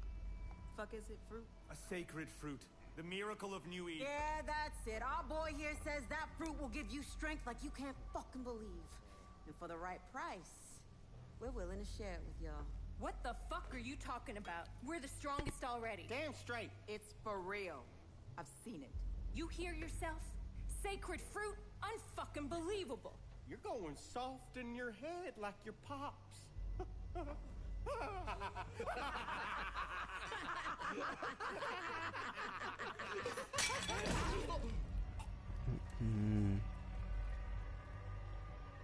fuck is it, fruit? A sacred fruit. The miracle of New Eden. Yeah, that's it. Our boy here says that fruit will give you strength like you can't fucking believe. And for the right price, we're willing to share it with y'all. What the fuck are you talking about? We're the strongest already. Damn straight. It's for real. I've seen it. You hear yourself? Sacred fruit? Unfucking believable. You're going soft in your head like your pops.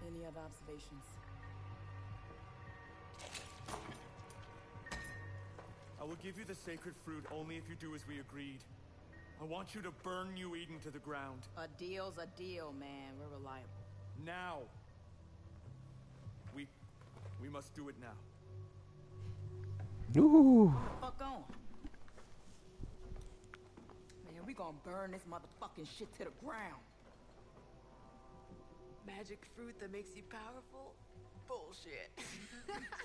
Any other observations? I will give you the sacred fruit only if you do as we agreed. I want you to burn New Eden to the ground. A deal's a deal, man. We're reliable. Now. We must do it now. Ooh. Fuck on. Man, we gonna burn this motherfucking shit to the ground. Magic fruit that makes you powerful? Bullshit.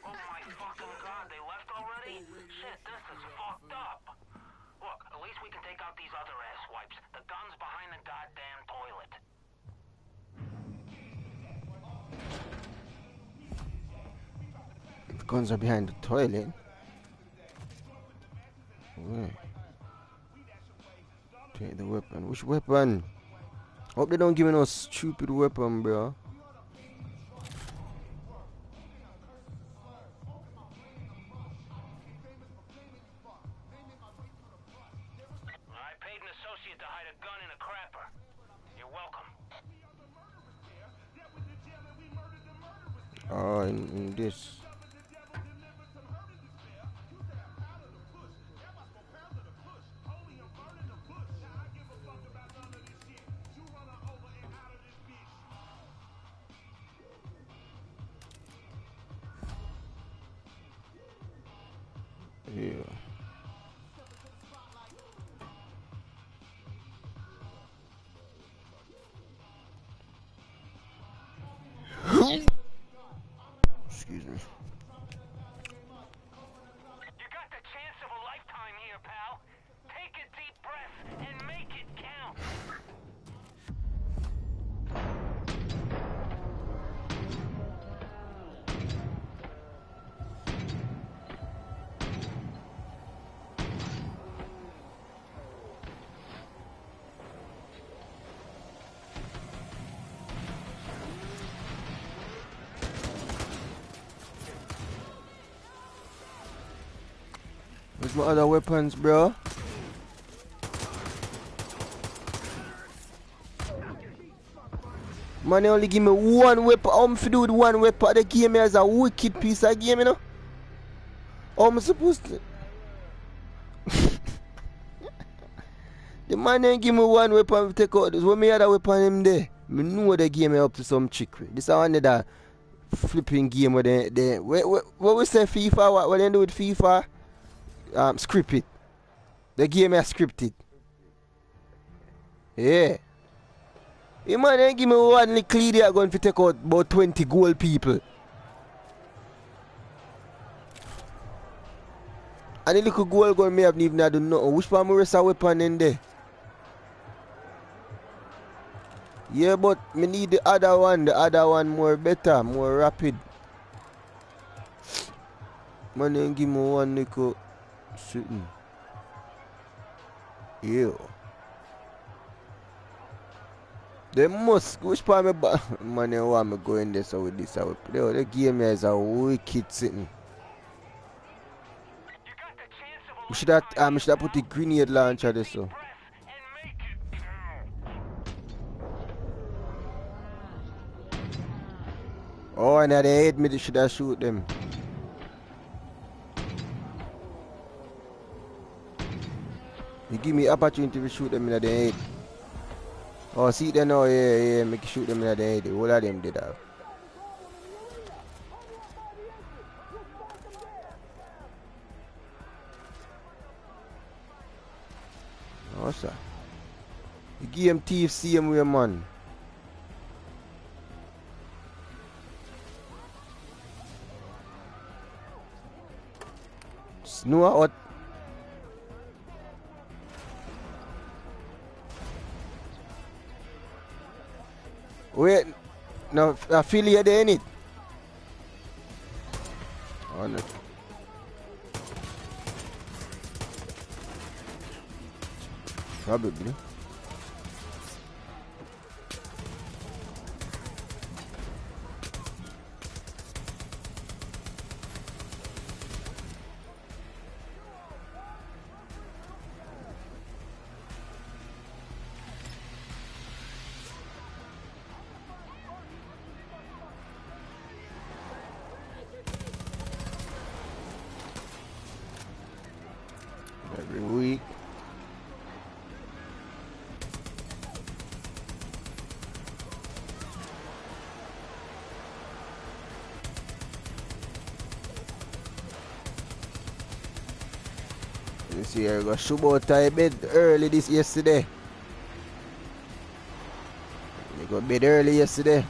Oh my fucking god, they left already? Shit, this is fucked up. Look, at least we can take out these other asswipes. The gun's behind the goddamn toilet. The guns are behind the toilet. Where? Take the weapon. Which weapon? Hope they don't give me no stupid weapon, bro. I paid an associate to hide a gun in a crapper. You're welcome. Oh, in this. Yeah. Excuse me. You got the chance of a lifetime here, pal. Take a deep breath and make it count. Where's my other weapons, bro? Man, they only give me one weapon. I'm to do with one weapon. They give me as a wicked piece of game, you know? How am I supposed to? The man ain't give me one weapon to take out this. When me other weapon him there, I know they give me up to some trickery. This is one of that flipping game where they what we say FIFA, what they do with FIFA? Script it. The game is scripted. Yeah. You man ain't give me one little idiot going to take out about 20 gold people. And the little gold gun may have even done nothing. Which part of rest of weapon in there? Yeah, but me need the other one more better, more rapid. Man ain't give me one little sitting. Ew. They must. Which part of my man they want me go in there so with this? They give me as a wicked sitting. We should have put the grenade launcher there so. Oh, and at the head me they should have shoot them. You give me opportunity to shoot them in the head. Oh, see them now, yeah, make you shoot them in the head. All of them did that. Oh, sir. The game thief same way, man. Snow out. Wait, no affiliate in it. Oh, no. Probably. Every week. You see, I got shoot out of bed early this yesterday. I got bed early yesterday.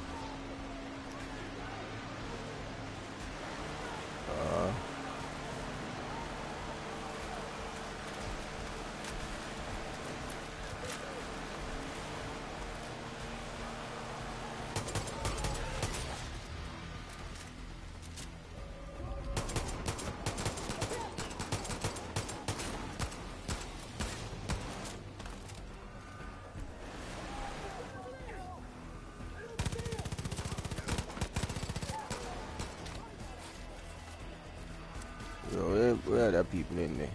Where are the people in there?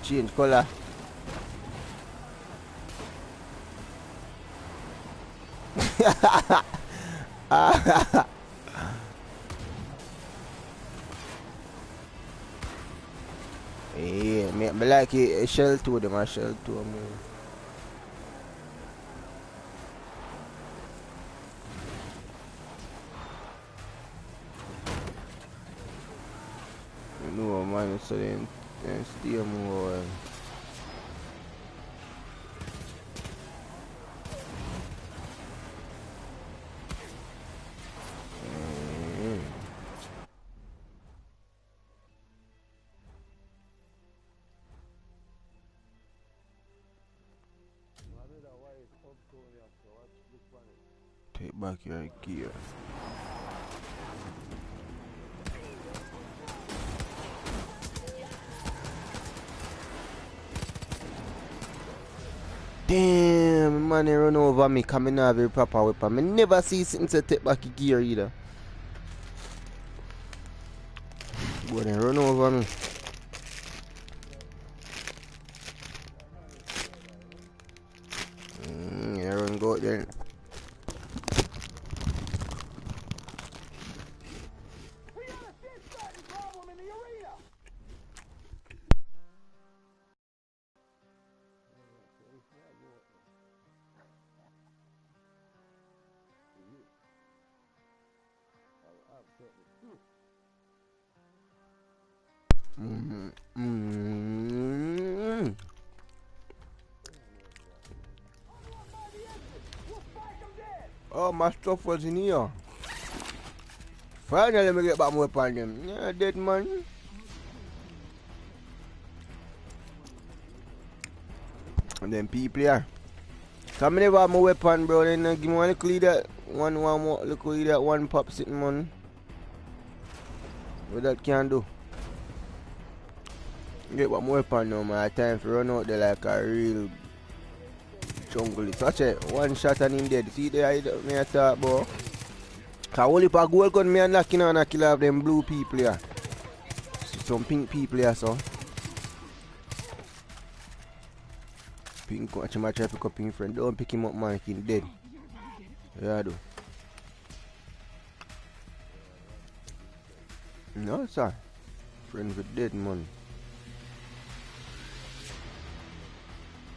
Change color. Yeah, me like a shell to them, a shell to them. No man, so then stay more. Take back your gear. Damn, man, they run over me coming out with a proper weapon. I never see something to take back your gear either. But they run over me. Yeah, run go out there. Oh, my stuff was in here. Finally, let me get back my weapon them. Yeah, dead man. And then people here. Come never have my weapon, bro. Then give me one little leader. One more little leader. One pop sitting man. What that can do? Get what my weapon now, man. Time for run out there like a real Jungle it. Watch it. One shot and him dead. See there me I talk about. Cause only for gold gun me unlocking on a kill of them blue people here. Some pink people here so. Pink watch him try to pick up him friend. Don't pick him up man, he dead. Yeah I do. No sir. Friend with dead man.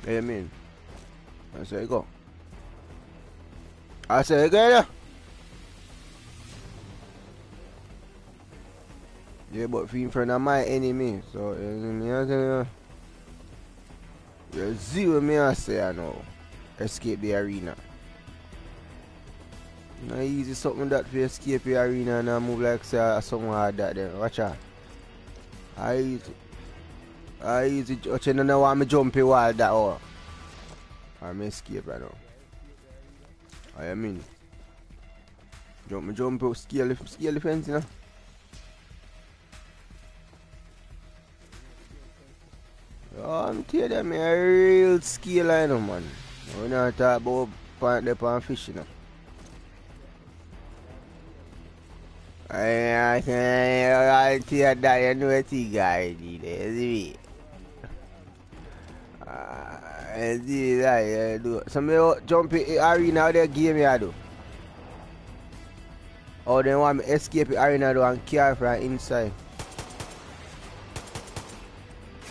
Hey man. I say go. I say go there. Yeah, but in front of my enemy, so you zero me I say I know. Escape the arena. Not easy something that to escape the arena and I move like say something hard that then. Watch out. I easy watch and I want me jump a wall that or I'm escape right now. I mean jump scale the fence, you know. Oh, I'm telling them a real skill I know man. We're not talking about point up on fish, you know. I tell you that you know what you guys did, see me. See that you do. Somebody jump in the arena of the game you do. Or they want me escape the arena do and carry from inside.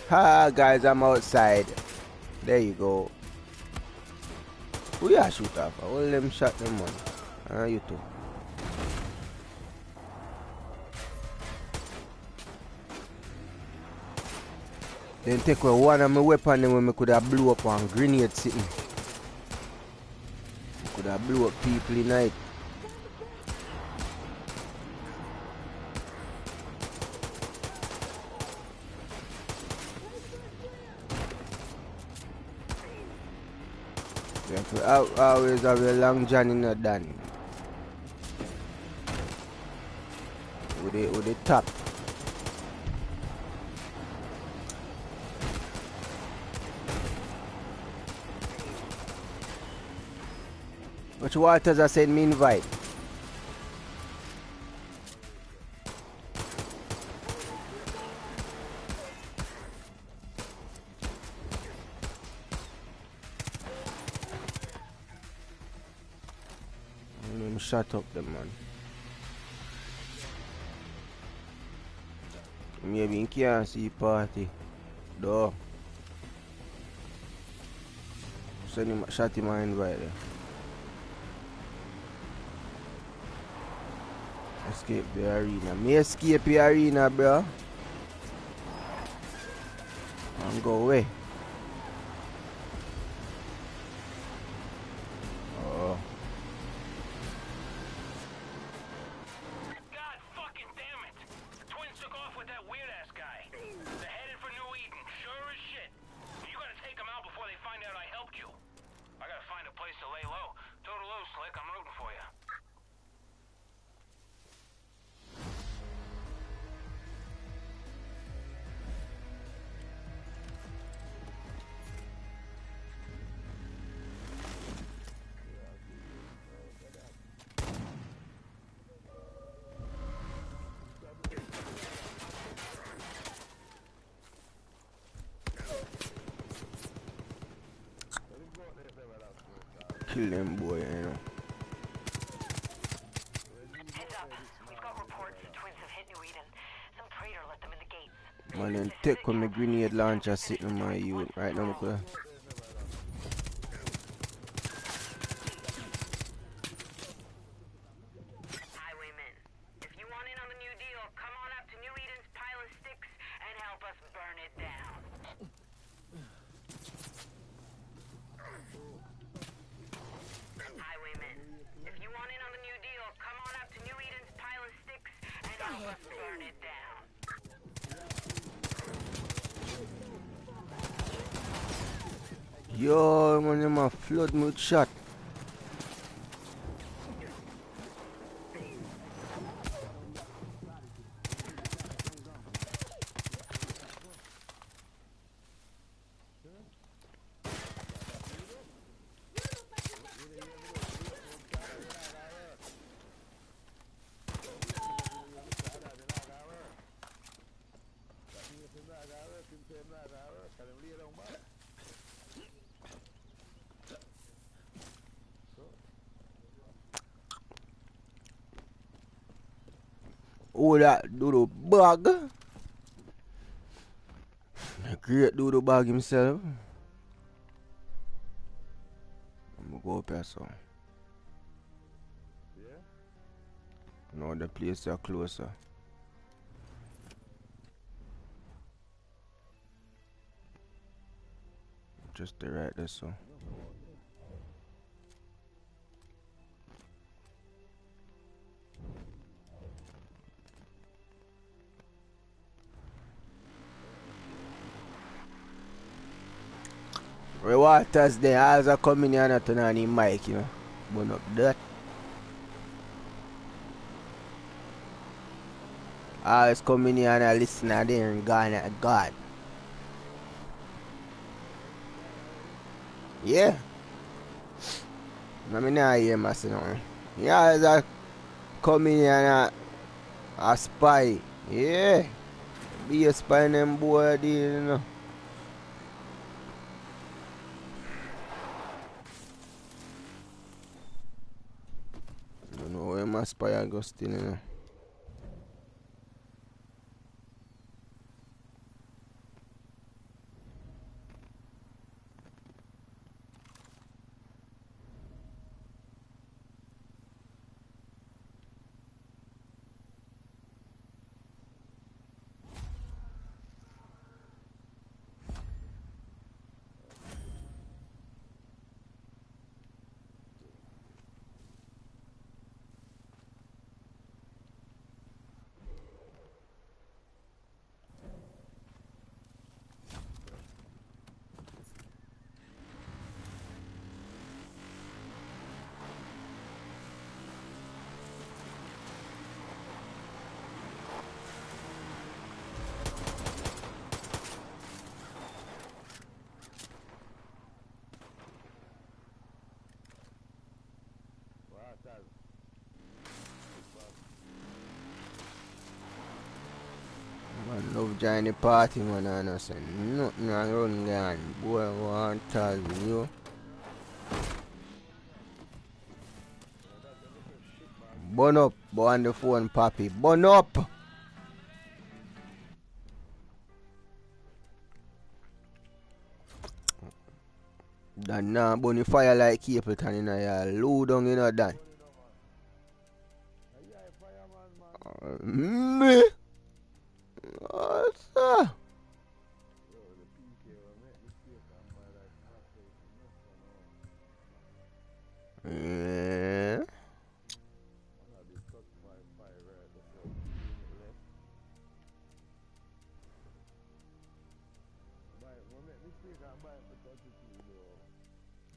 Ha guys, I'm outside. There you go. Who you shoot off? All them shot them man. You too. Then take away one of my weapons when I could have blew up on grenade sitting. I could have blew up people in night. Always have a long journey not done. With the top. Which waters I said me invite? Shut up them man. Maybe you can't see party. Though. Send him shut him and right there. Escape the arena. Me escape the arena, bro. And go away. Kill them boy, you know. Heads up. We've got reports the twins have hit New Eden. Some traitor let them in the gates. Man, then take on the grenade launcher sitting on my unit right now, because Highwaymen, if you want in on the new deal, come on up to New Eden's pile of sticks and help us burn it down. Highwaymen, if you want in on the new deal, come on up to New Eden's pile of sticks and help us burn it down. yo, man, you ma flood me with shot. Oh, that doodle bug. A great doodle bug himself. I'm gonna go up here, so. No, the place are closer. Just the right there, so. The waters there, as I come in here and turn on the mic, you know. Burn up that. I always come in here and I listen to them and gone at God. Yeah. I mean, I hear myself. Yeah, as I come in here and I spy. Yeah. Be a spy in them boy, you know. I don't know where my spy Augustine, you know. Man love join the party, man, and I say nothing I run gone. Boy, want to tell you. Burn up, boy, on the phone, papi. Burn up! Dan now burn the fire like Capleton in a low down in a Dan. Me? What's that? Yeah.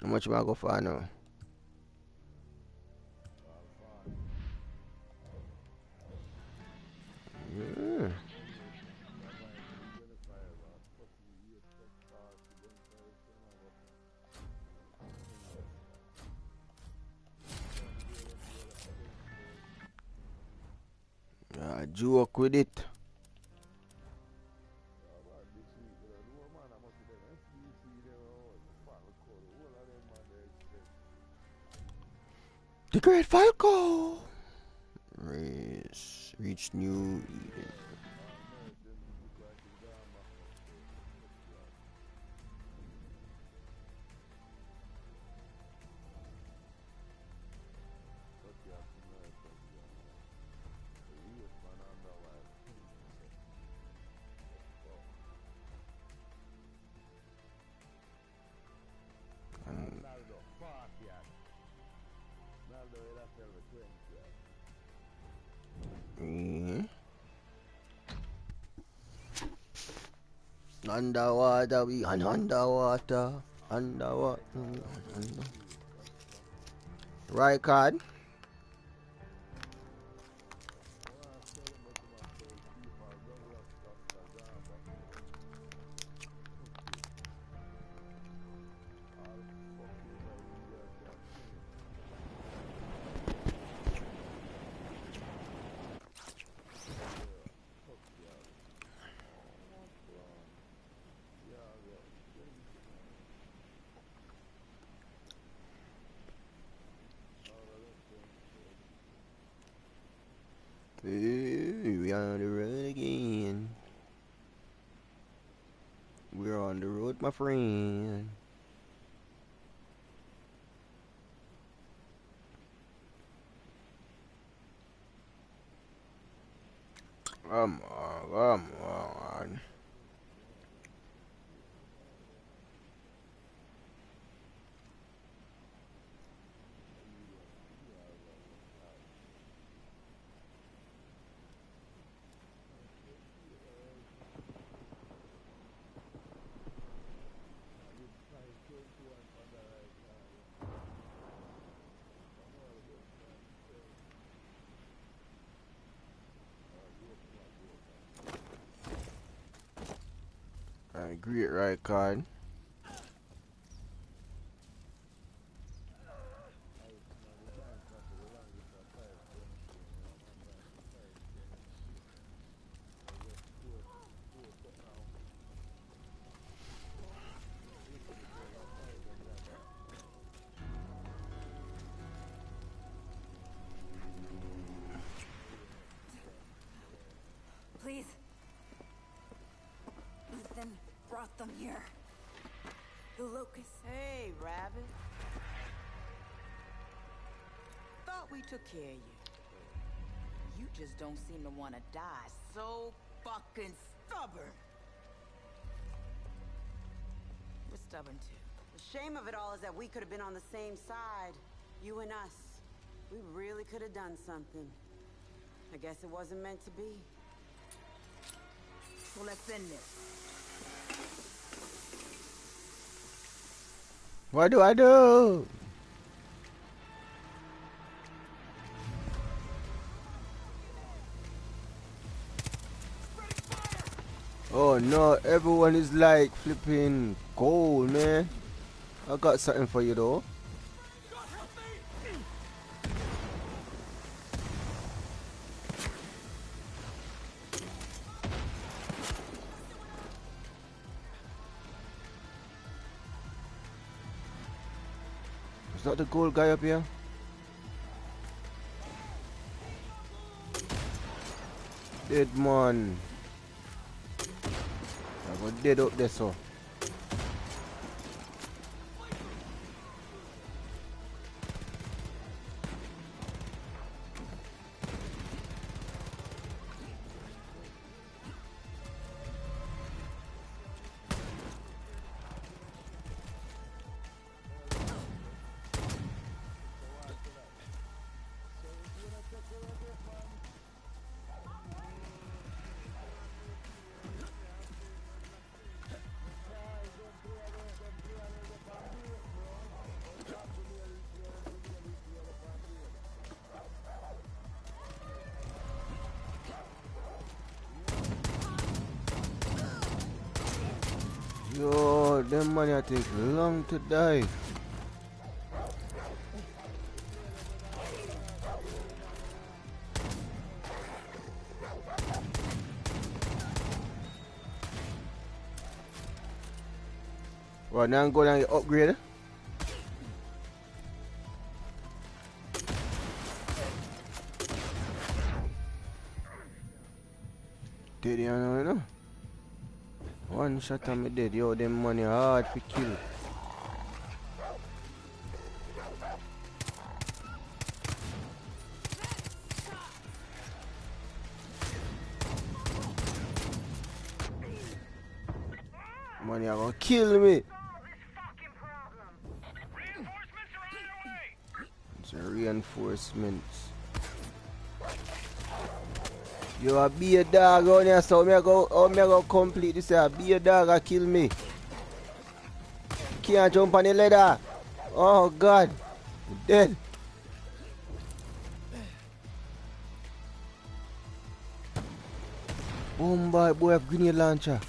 How much am I go for now? Yeah. Joke with it. The Great Falco reach New Eden. Underwater, we underwater. Right card. We're on the road, my friend. Come on, come on. Great right card. Please. Ethan brought them here. The Locust. Hey, Rabbit. Thought we took care of you. You just don't seem to want to die. So fucking stubborn. We're stubborn too. The shame of it all is that we could have been on the same side. You and us. We really could have done something. I guess it wasn't meant to be. So let's end this. What do I do? Oh no, everyone is like flipping gold, man. I got something for you though. Is that the gold guy up here? Dead man. I got dead up there, so. Yo, them money take long to die. Well, now I'm going to upgrade. Did you know? One shot and me dead. Yo, them money hard to kill. Money are gonna kill me. It's a reinforcements. You a be a dog on here, so me go complete this. Be a dog a kill me. Can't jump on the ladder. Oh God, I'm dead. Oh my boy, have grenade launcher.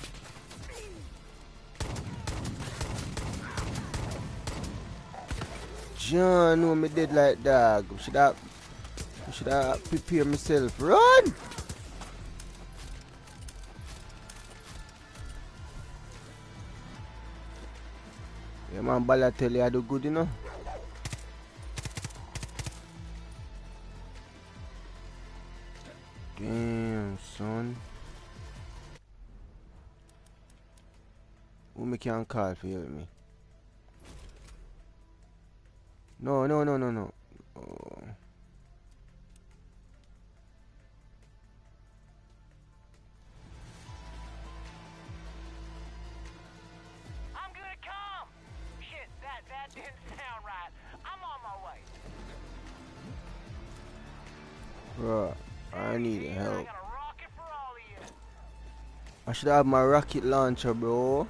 John, no me dead like dog. Should I prepare myself? Run! Yeah, man, Balotelli, I do good, you know. Damn, son. Who me can call for help me? No. Oh. I'm gonna come. Shit, that didn't sound right. I'm on my way. Bro, I need help. I should have my rocket launcher, bro.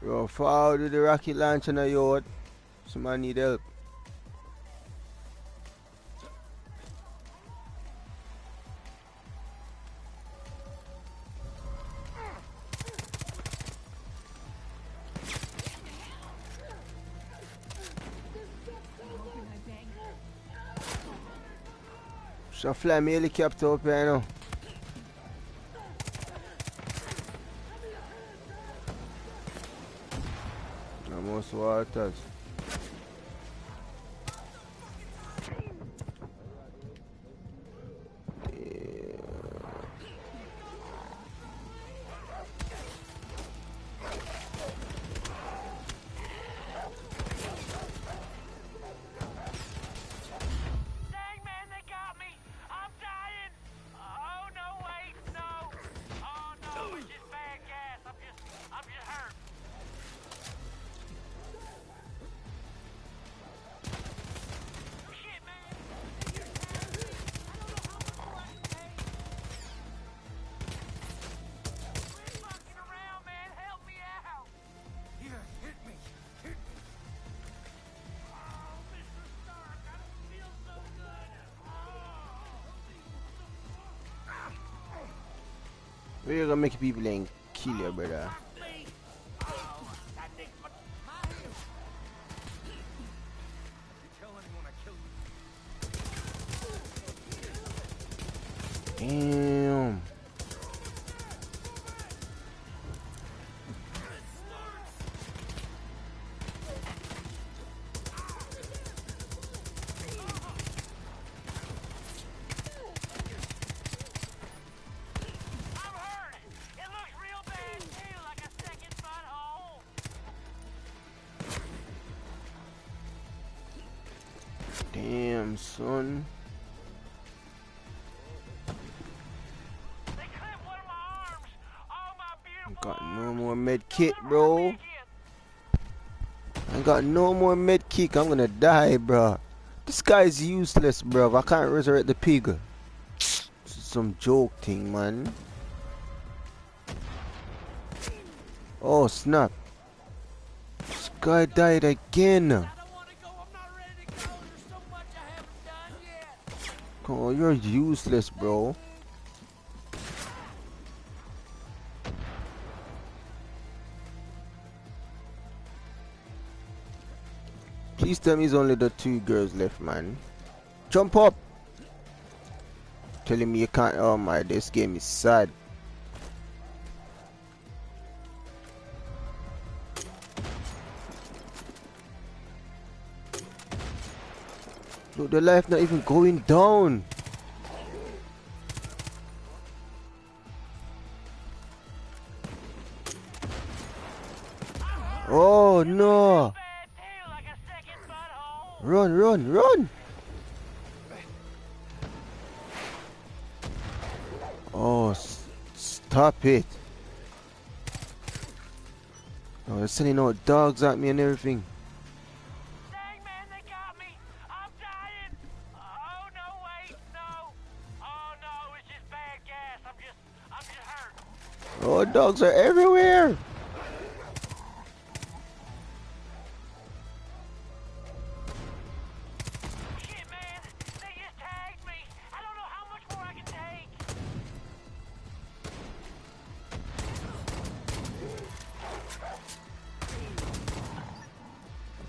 Bro, forward with the rocket launcher now, yo. Somebody need help. So fly me helicopter up here now. Almost waters. We're gonna make people and kill you, brother. Damn. Damn, son. I got no more med kit, bro. I got no more med kit. I'm gonna die, bro. This guy's useless, bro. I can't resurrect the pig. This is some joke thing, man. Oh, snap. This guy died again. Oh, you're useless, bro. Please tell me it's only the 2 girls left, man. Jump up! Telling me you can't. Oh my, this game is sad. Look, the life not even going down. Oh no! Run, run, run! Oh, stop it! Oh, they're sending out dogs at me and everything. Oh, dogs are everywhere!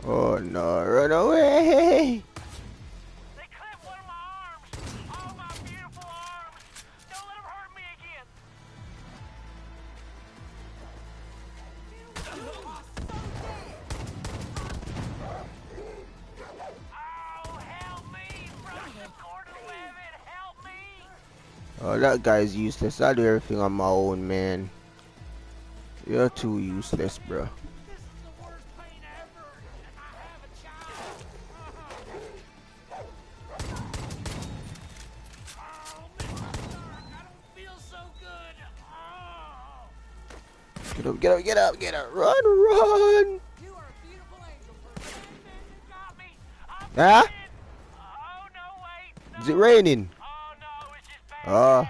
Oh no, run away! Oh, that guy's useless. I do everything on my own, man. You're too useless, bro. Get up, get up, get up, get up. Run, run. Huh? Is it raining? Oh.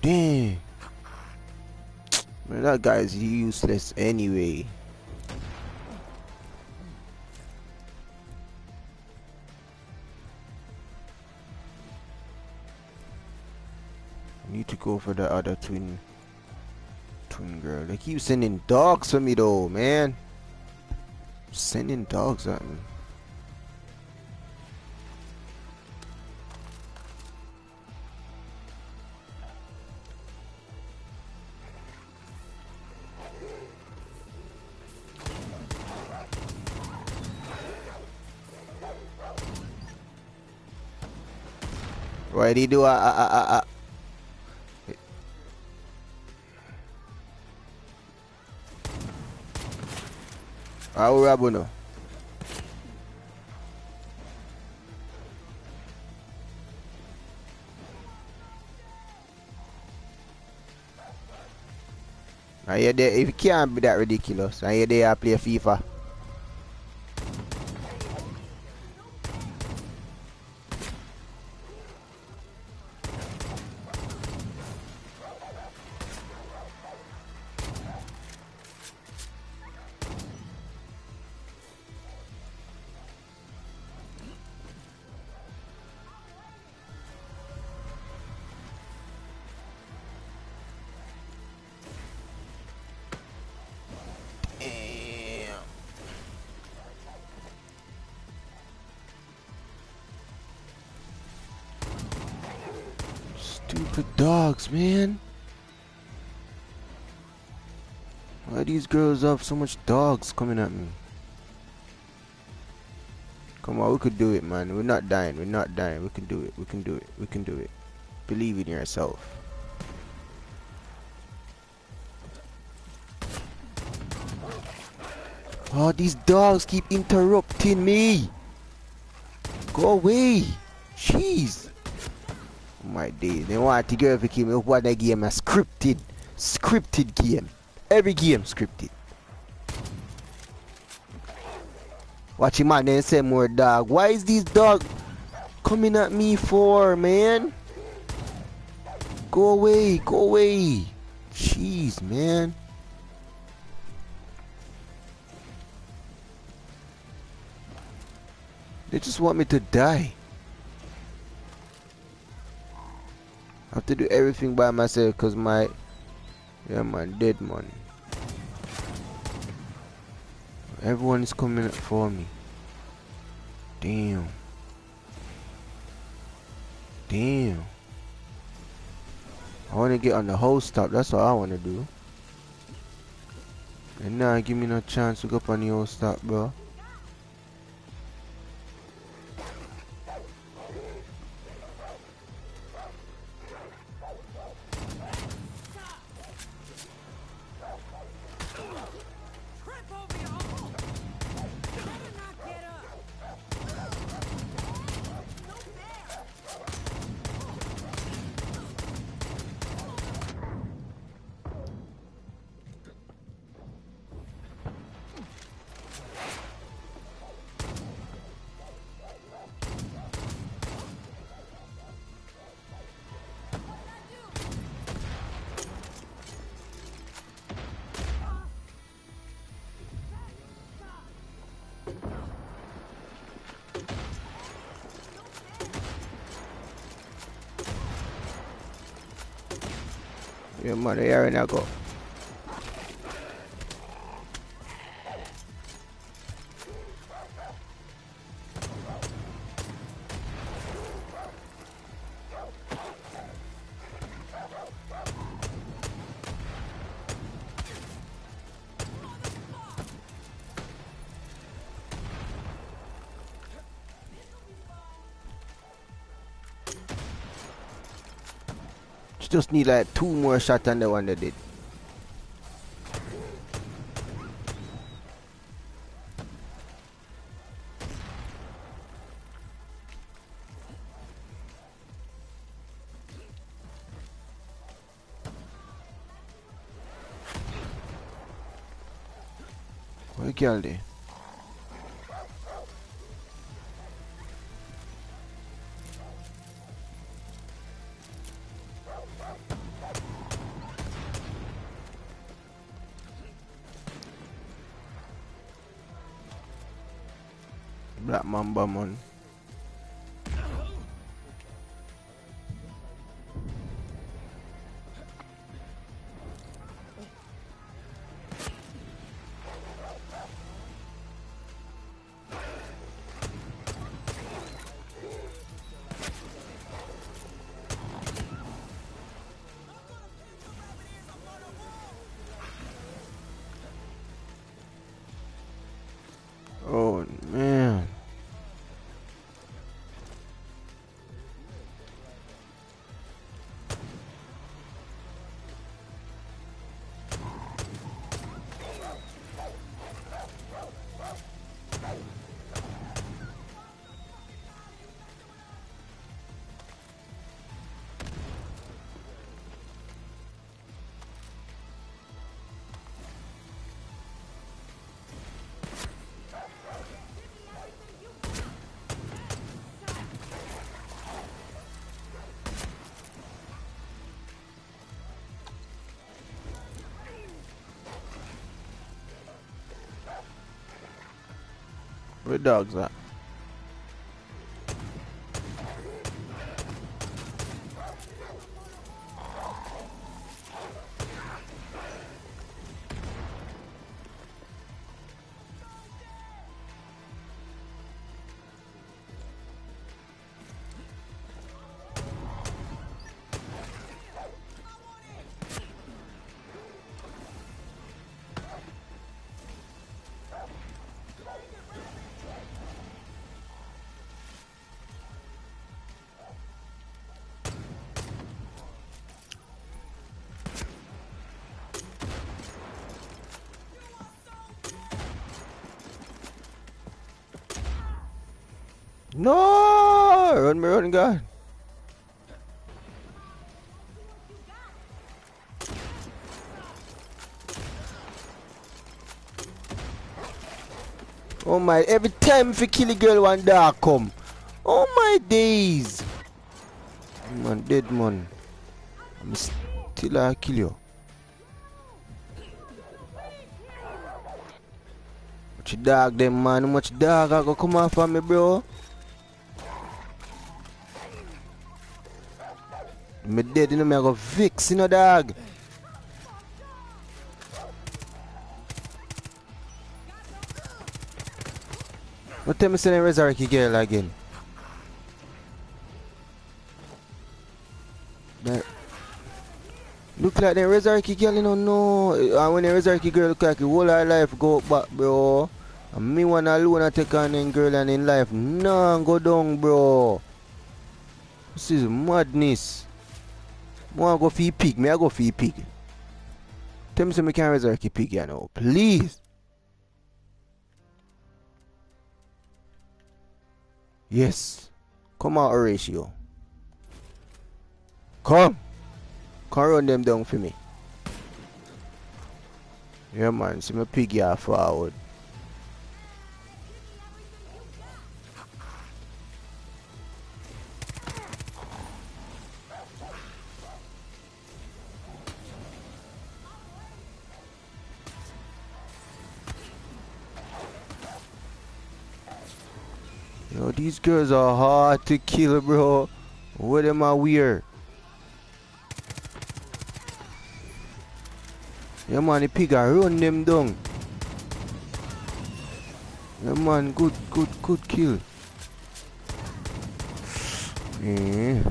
Damn. Man, that guy's useless anyway. I need to go for the other twin girl. They keep sending dogs for me though, man. Sending dogs at me. Why did he do Rabuno. Are you there? If you can't be that ridiculous, are you there play FIFA? Stupid dogs, man. Why these girls have so much dogs coming at me? Come on, we could do it, man. We're not dying. We're not dying. We can do it. We can do it. We can do it. Believe in yourself. Oh, these dogs keep interrupting me. Go away. Jeez. Oh my days. They want to go keep me up what that game a scripted. Scripted game. Every game scripted. Watch him man then say more dog. Why is these dogs coming at me for, man? Go away. Go away. Jeez, man. They just want me to die. I have to do everything by myself because my... Yeah, man, dead, man. Everyone is coming for me. Damn. Damn. I want to get on the whole stop. That's what I want to do. And now give me no chance to go up on the whole stop, bro. Yeah, man, here and I go. Just need like 2 more shots than the one they did. What girl there? Black Mamba man. Oh man. Where the dogs at? No! Run, God. Oh my, every time if you kill a girl, one dog come. Oh my days. Man, dead man. I'm still a kill you. Much dog them man, much dog I go come off on me, bro. Me dead, you know me, I go fix, you know, dog. What tell me say they resurrect the girl again? That look like they resurrect the girl, you know, no. And when they resurrect the girl, look like the whole her life go back, bro. And me one alone I take on them girl and in life, no, go down, bro. This is madness. I go for pig, me I go for pig. Tell me so me can't resurrect the pig, you know, please. Yes. Come out, Horatio. Come. Come run them down for me. Yeah, man. See my pig here forward. Yo, these girls are hard to kill, bro. What am I weird? Yeah, man, the pig I run them down. Yeah, man, good kill. Yeah.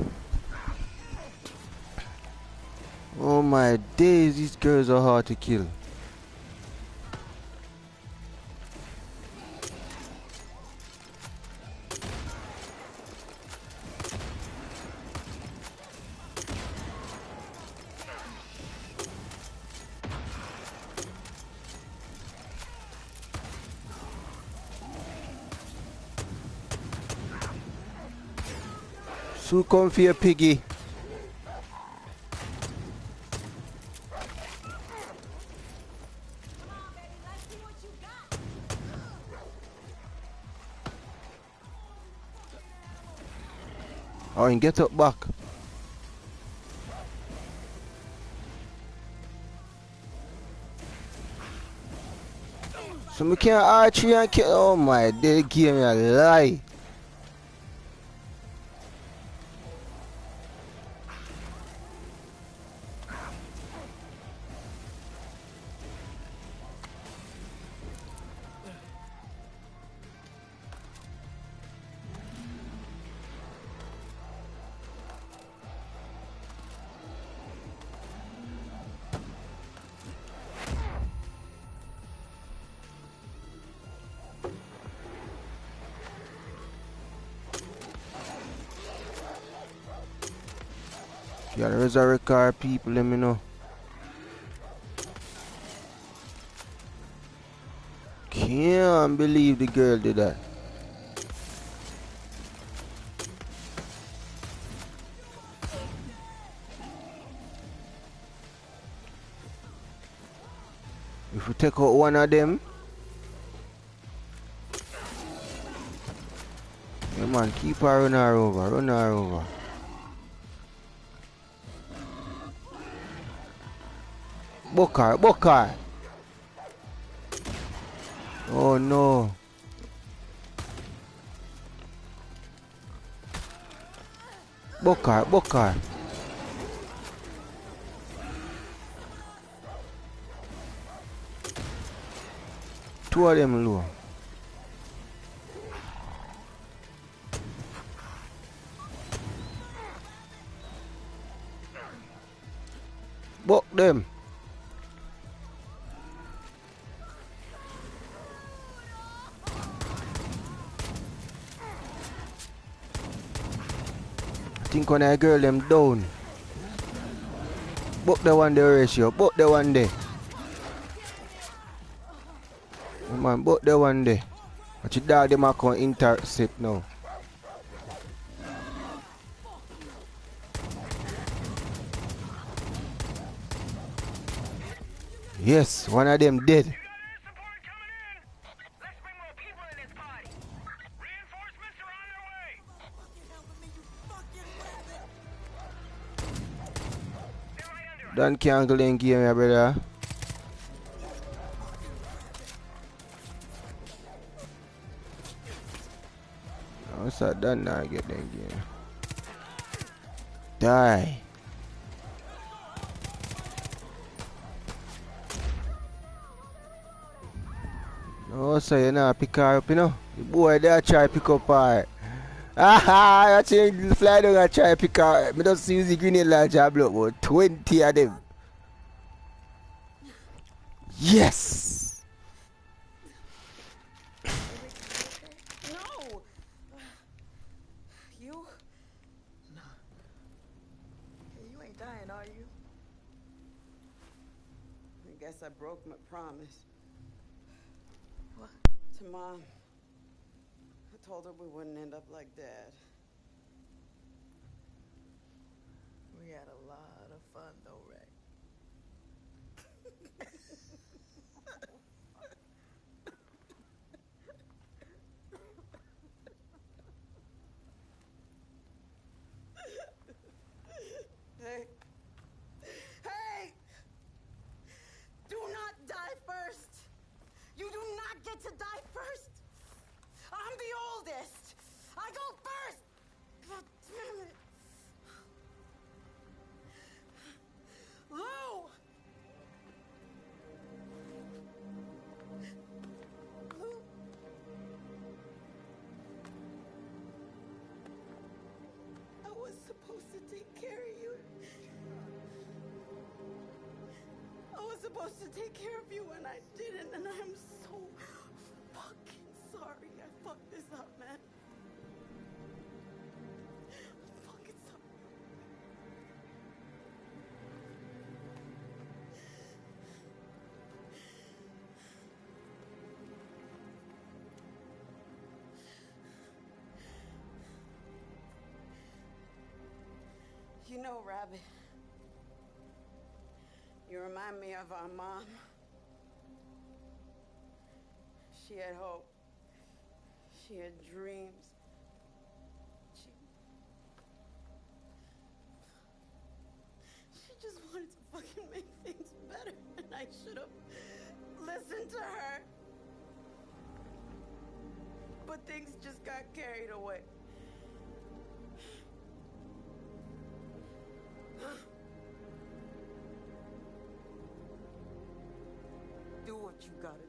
Oh my days, these girls are hard to kill. So come for your piggy. Oh, and get up back. So we can't archery and kill. Oh my, they gave me a lie. You gotta resurrect our people, let me know. Can't believe the girl did that. If we take out one of them, yeah man, keep her, run her over, run her over. Bokar, Bokar. Oh no. Bokar, Bokar. Two of them low. Buck them. I think when I girl them down. Buck the one there ratio, buck the one there. Oh man, buck the one there. But your dog them are going to intercept now. Yes, one of them dead. Don't cancel the game, my brother. What's that done now? Get the game. Die. No, so you know, pick her up, you know. The boy there try pick up her. Ah, I think fly down and try pick her. I don't see the grenade launcher block, but 20 of them. Yes! No! You? No. You ain't dying, are you? I guess I broke my promise. What? To Mom. I told her we wouldn't end up like Dad. We had a lot of fun, though, Ray. Hey. Hey! Do not die first! You do not get to die first! I'm the oldest! I go first! God damn it! Lou! Lou? I was supposed to take care of you. I was supposed to take care of you and I didn't, and I'm so fucking sorry I fucked this up, man. I'm fucking sorry. You know, Rabbit, you remind me of our mom. She had hope. She had dreams. She just wanted to fucking make things better, and I should have listened to her. But things just got carried away. Do what you gotta do.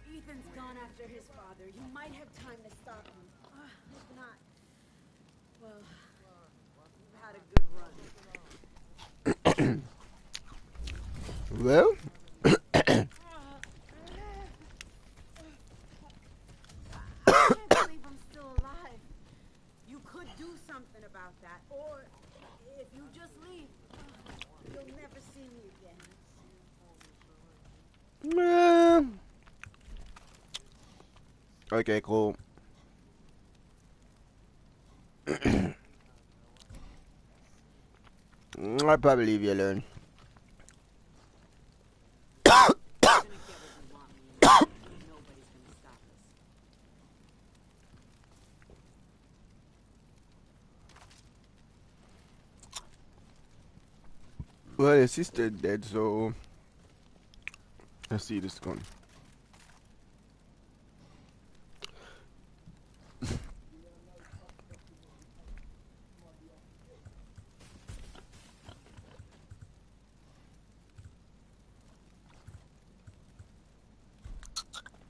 Ethan's gone after his father. You might have time to stop him. If not, well, you've had a good run. Well, I can't believe I'm still alive. You could do something about that, or if you just leave, you'll never see me again. man. Okay, cool. I'll probably leave you alone. Well, his sister dead, so let's see this one.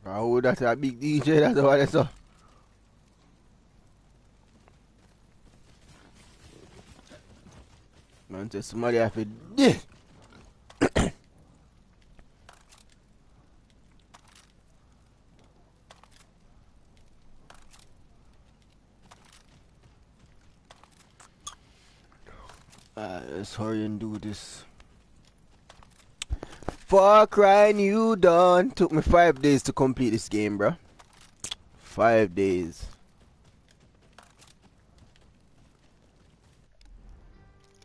Oh, that's a big DJ, that's what I saw. Man, say somebody have to this. Let's hurry and do this. Far Cry New Dawn. Took me 5 days to complete this game, bro. 5 days.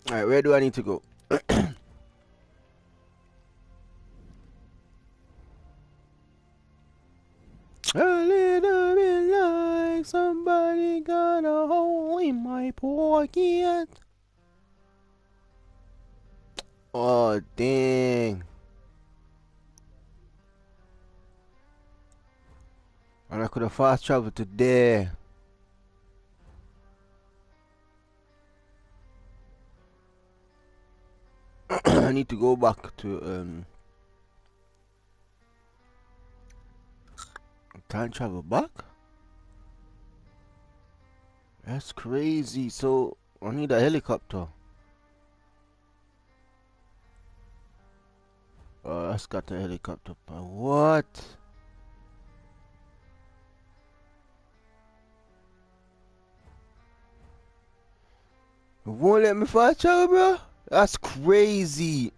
Alright, where do I need to go? A little bit like somebody got a hole in my pocket. Oh, dang. And I could have fast traveled to there. I need to go back to can't travel back? That's crazy. So I need a helicopter. Oh, that's got a helicopter. What? It won't let me fast travel, bro? That's crazy.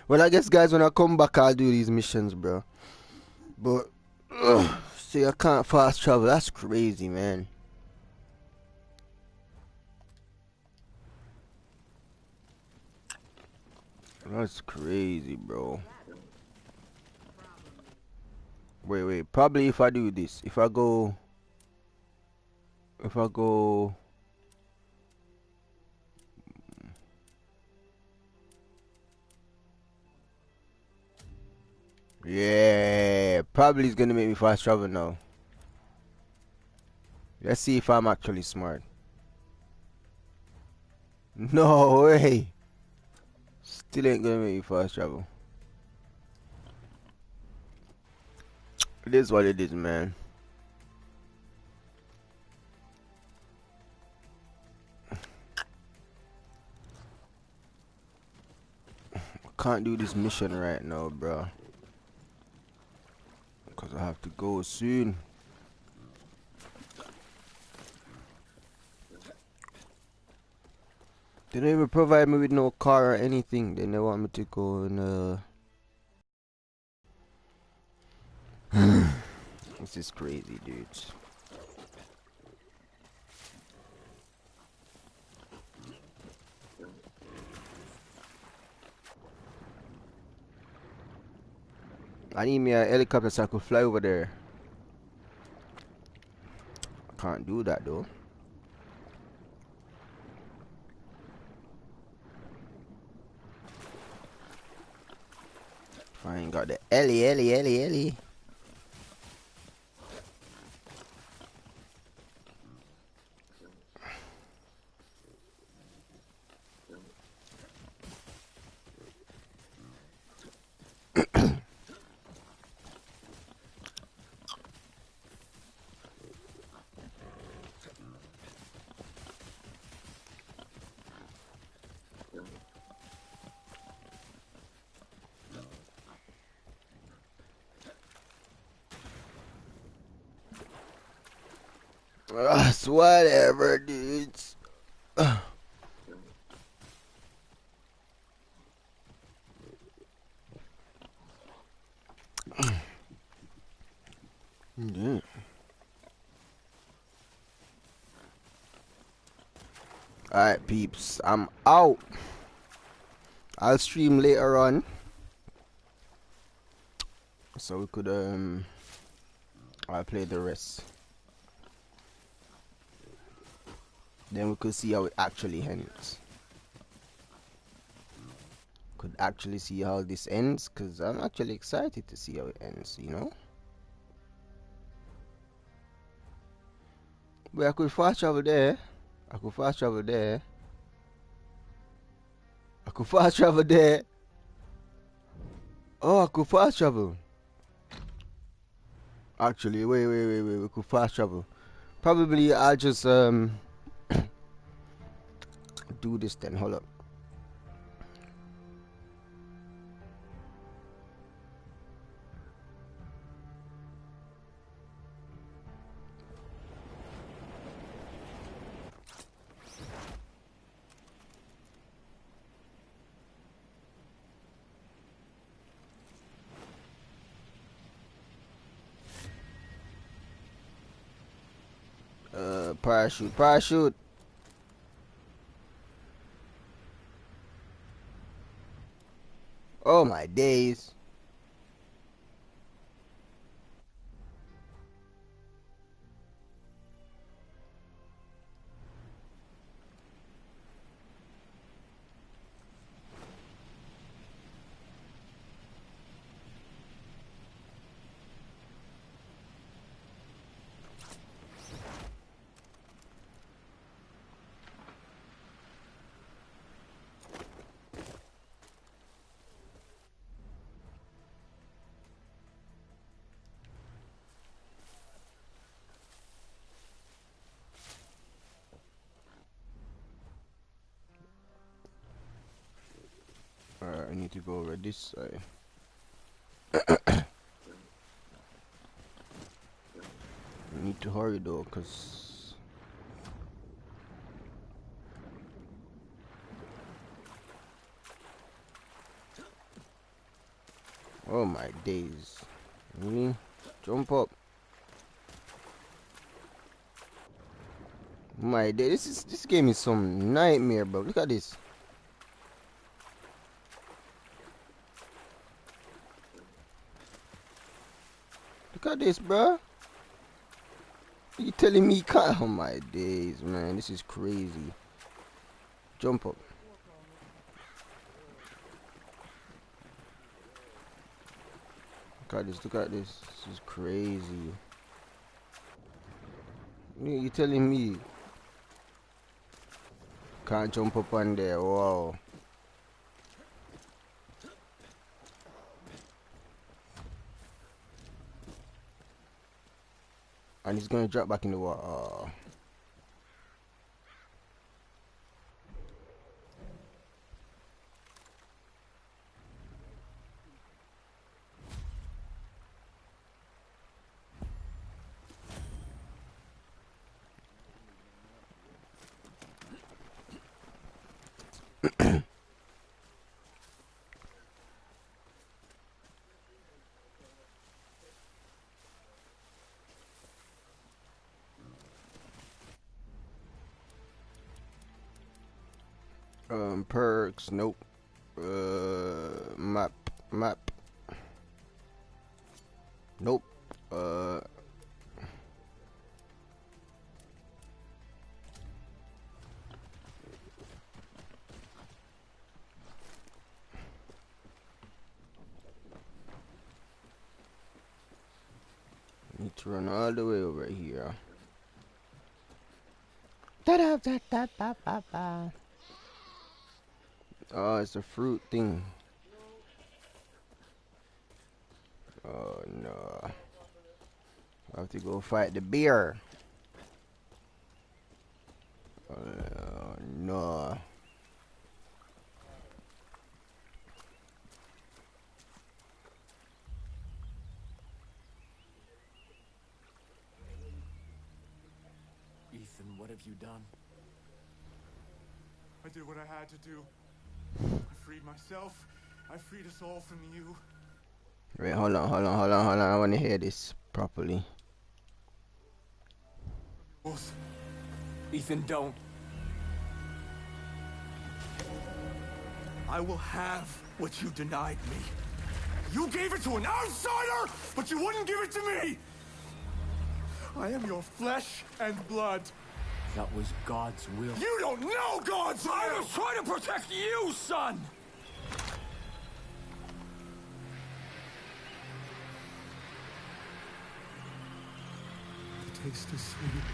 Well, I guess, guys, when I come back, I'll do these missions, bro. But, see, I can't fast travel. That's crazy, man. That's crazy, bro. Wait. Probably if I do this. If I go... Yeah, probably it's gonna make me fast travel now. Let's see if I'm actually smart. No way. Still ain't gonna make me fast travel. It is what it is, man. I can't do this mission right now, bro. I have to go soon. They don't even provide me with no car or anything. Then they want me to go and this is crazy, dudes. I need me a helicopter so I could fly over there. I can't do that though. I ain't got the Ellie. It's whatever, dudes. Yeah. Alright, peeps. I'm out. I'll stream later on. So we could I'll play the rest. Then we could see how it actually ends. Could actually see how this ends, because I'm actually excited to see how it ends, you know? But I could fast travel there. I could fast travel there. I could fast travel there. Oh, I could fast travel. Actually, wait. We could fast travel. Probably I'll just do this then. Hold up. Parachute. Oh my days. I need to go over this side. I need to hurry though, cause oh my days. Really? Jump up. My day, this game is some nightmare, bro. Look at this. Look at this, bro. You telling me you can't? Oh my days, man. This is crazy. Jump up. Look at this. Look at this. This is crazy. You telling me can't jump up on there? Wow. And he's gonna drop back in the water. Oh. Perks, nope. Map. Nope. Need to run all the way over here. Oh, it's a fruit thing. Oh no. I have to go fight the bear. Oh no. Ethan, what have you done? I did what I had to do. I freed myself. I freed us all from you. Wait, hold on. I want to hear this properly. Ethan, don't. I will have what you denied me. You gave it to an outsider, but you wouldn't give it to me! I am your flesh and blood. That was God's will. You don't know God's will! I was trying to protect you, son! The taste is sweet.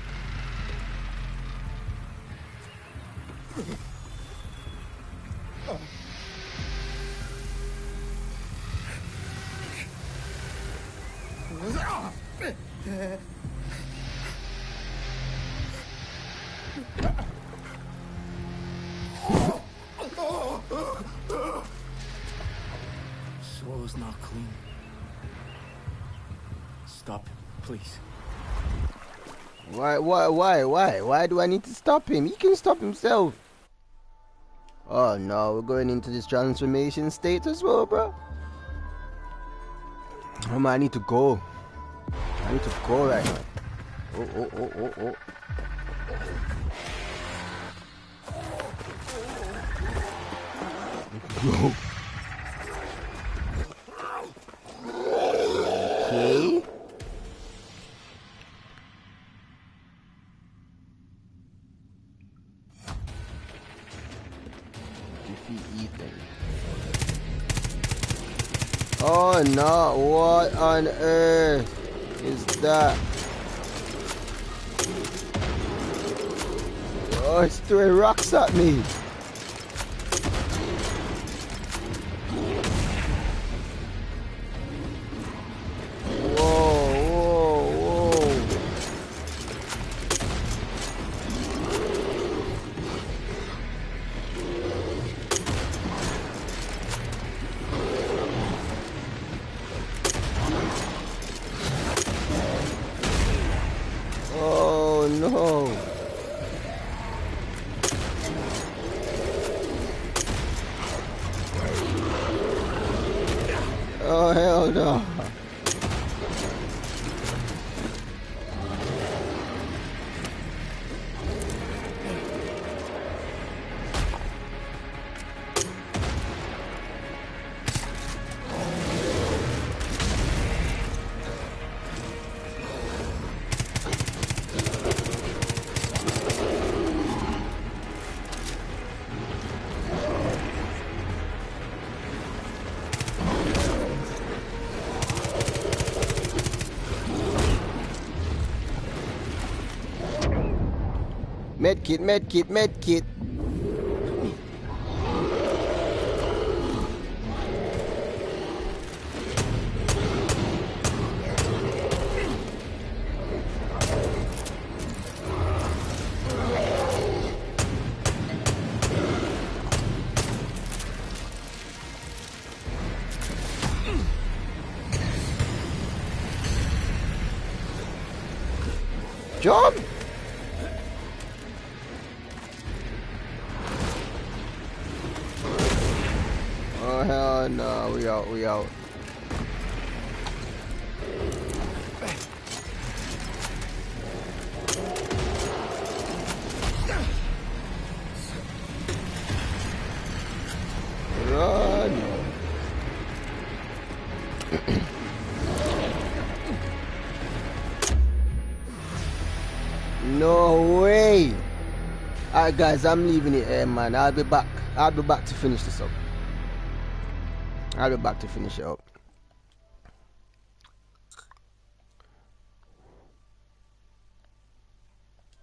Soil's not clean. Stop him, please. Why do I need to stop him? He can stop himself. Oh no, we're going into this transformation state as well, bro. Oh man, I need to go. I need to go right now. Oh. Yo. Okay. Defeat Ethan. Oh no, what on earth is that? Oh, it's throwing rocks at me. Oh hell no. Medkit. Jump! Oh hell no, we out. Alright guys, I'm leaving it here, man. I'll be back to finish this up. I'll be back to finish it up.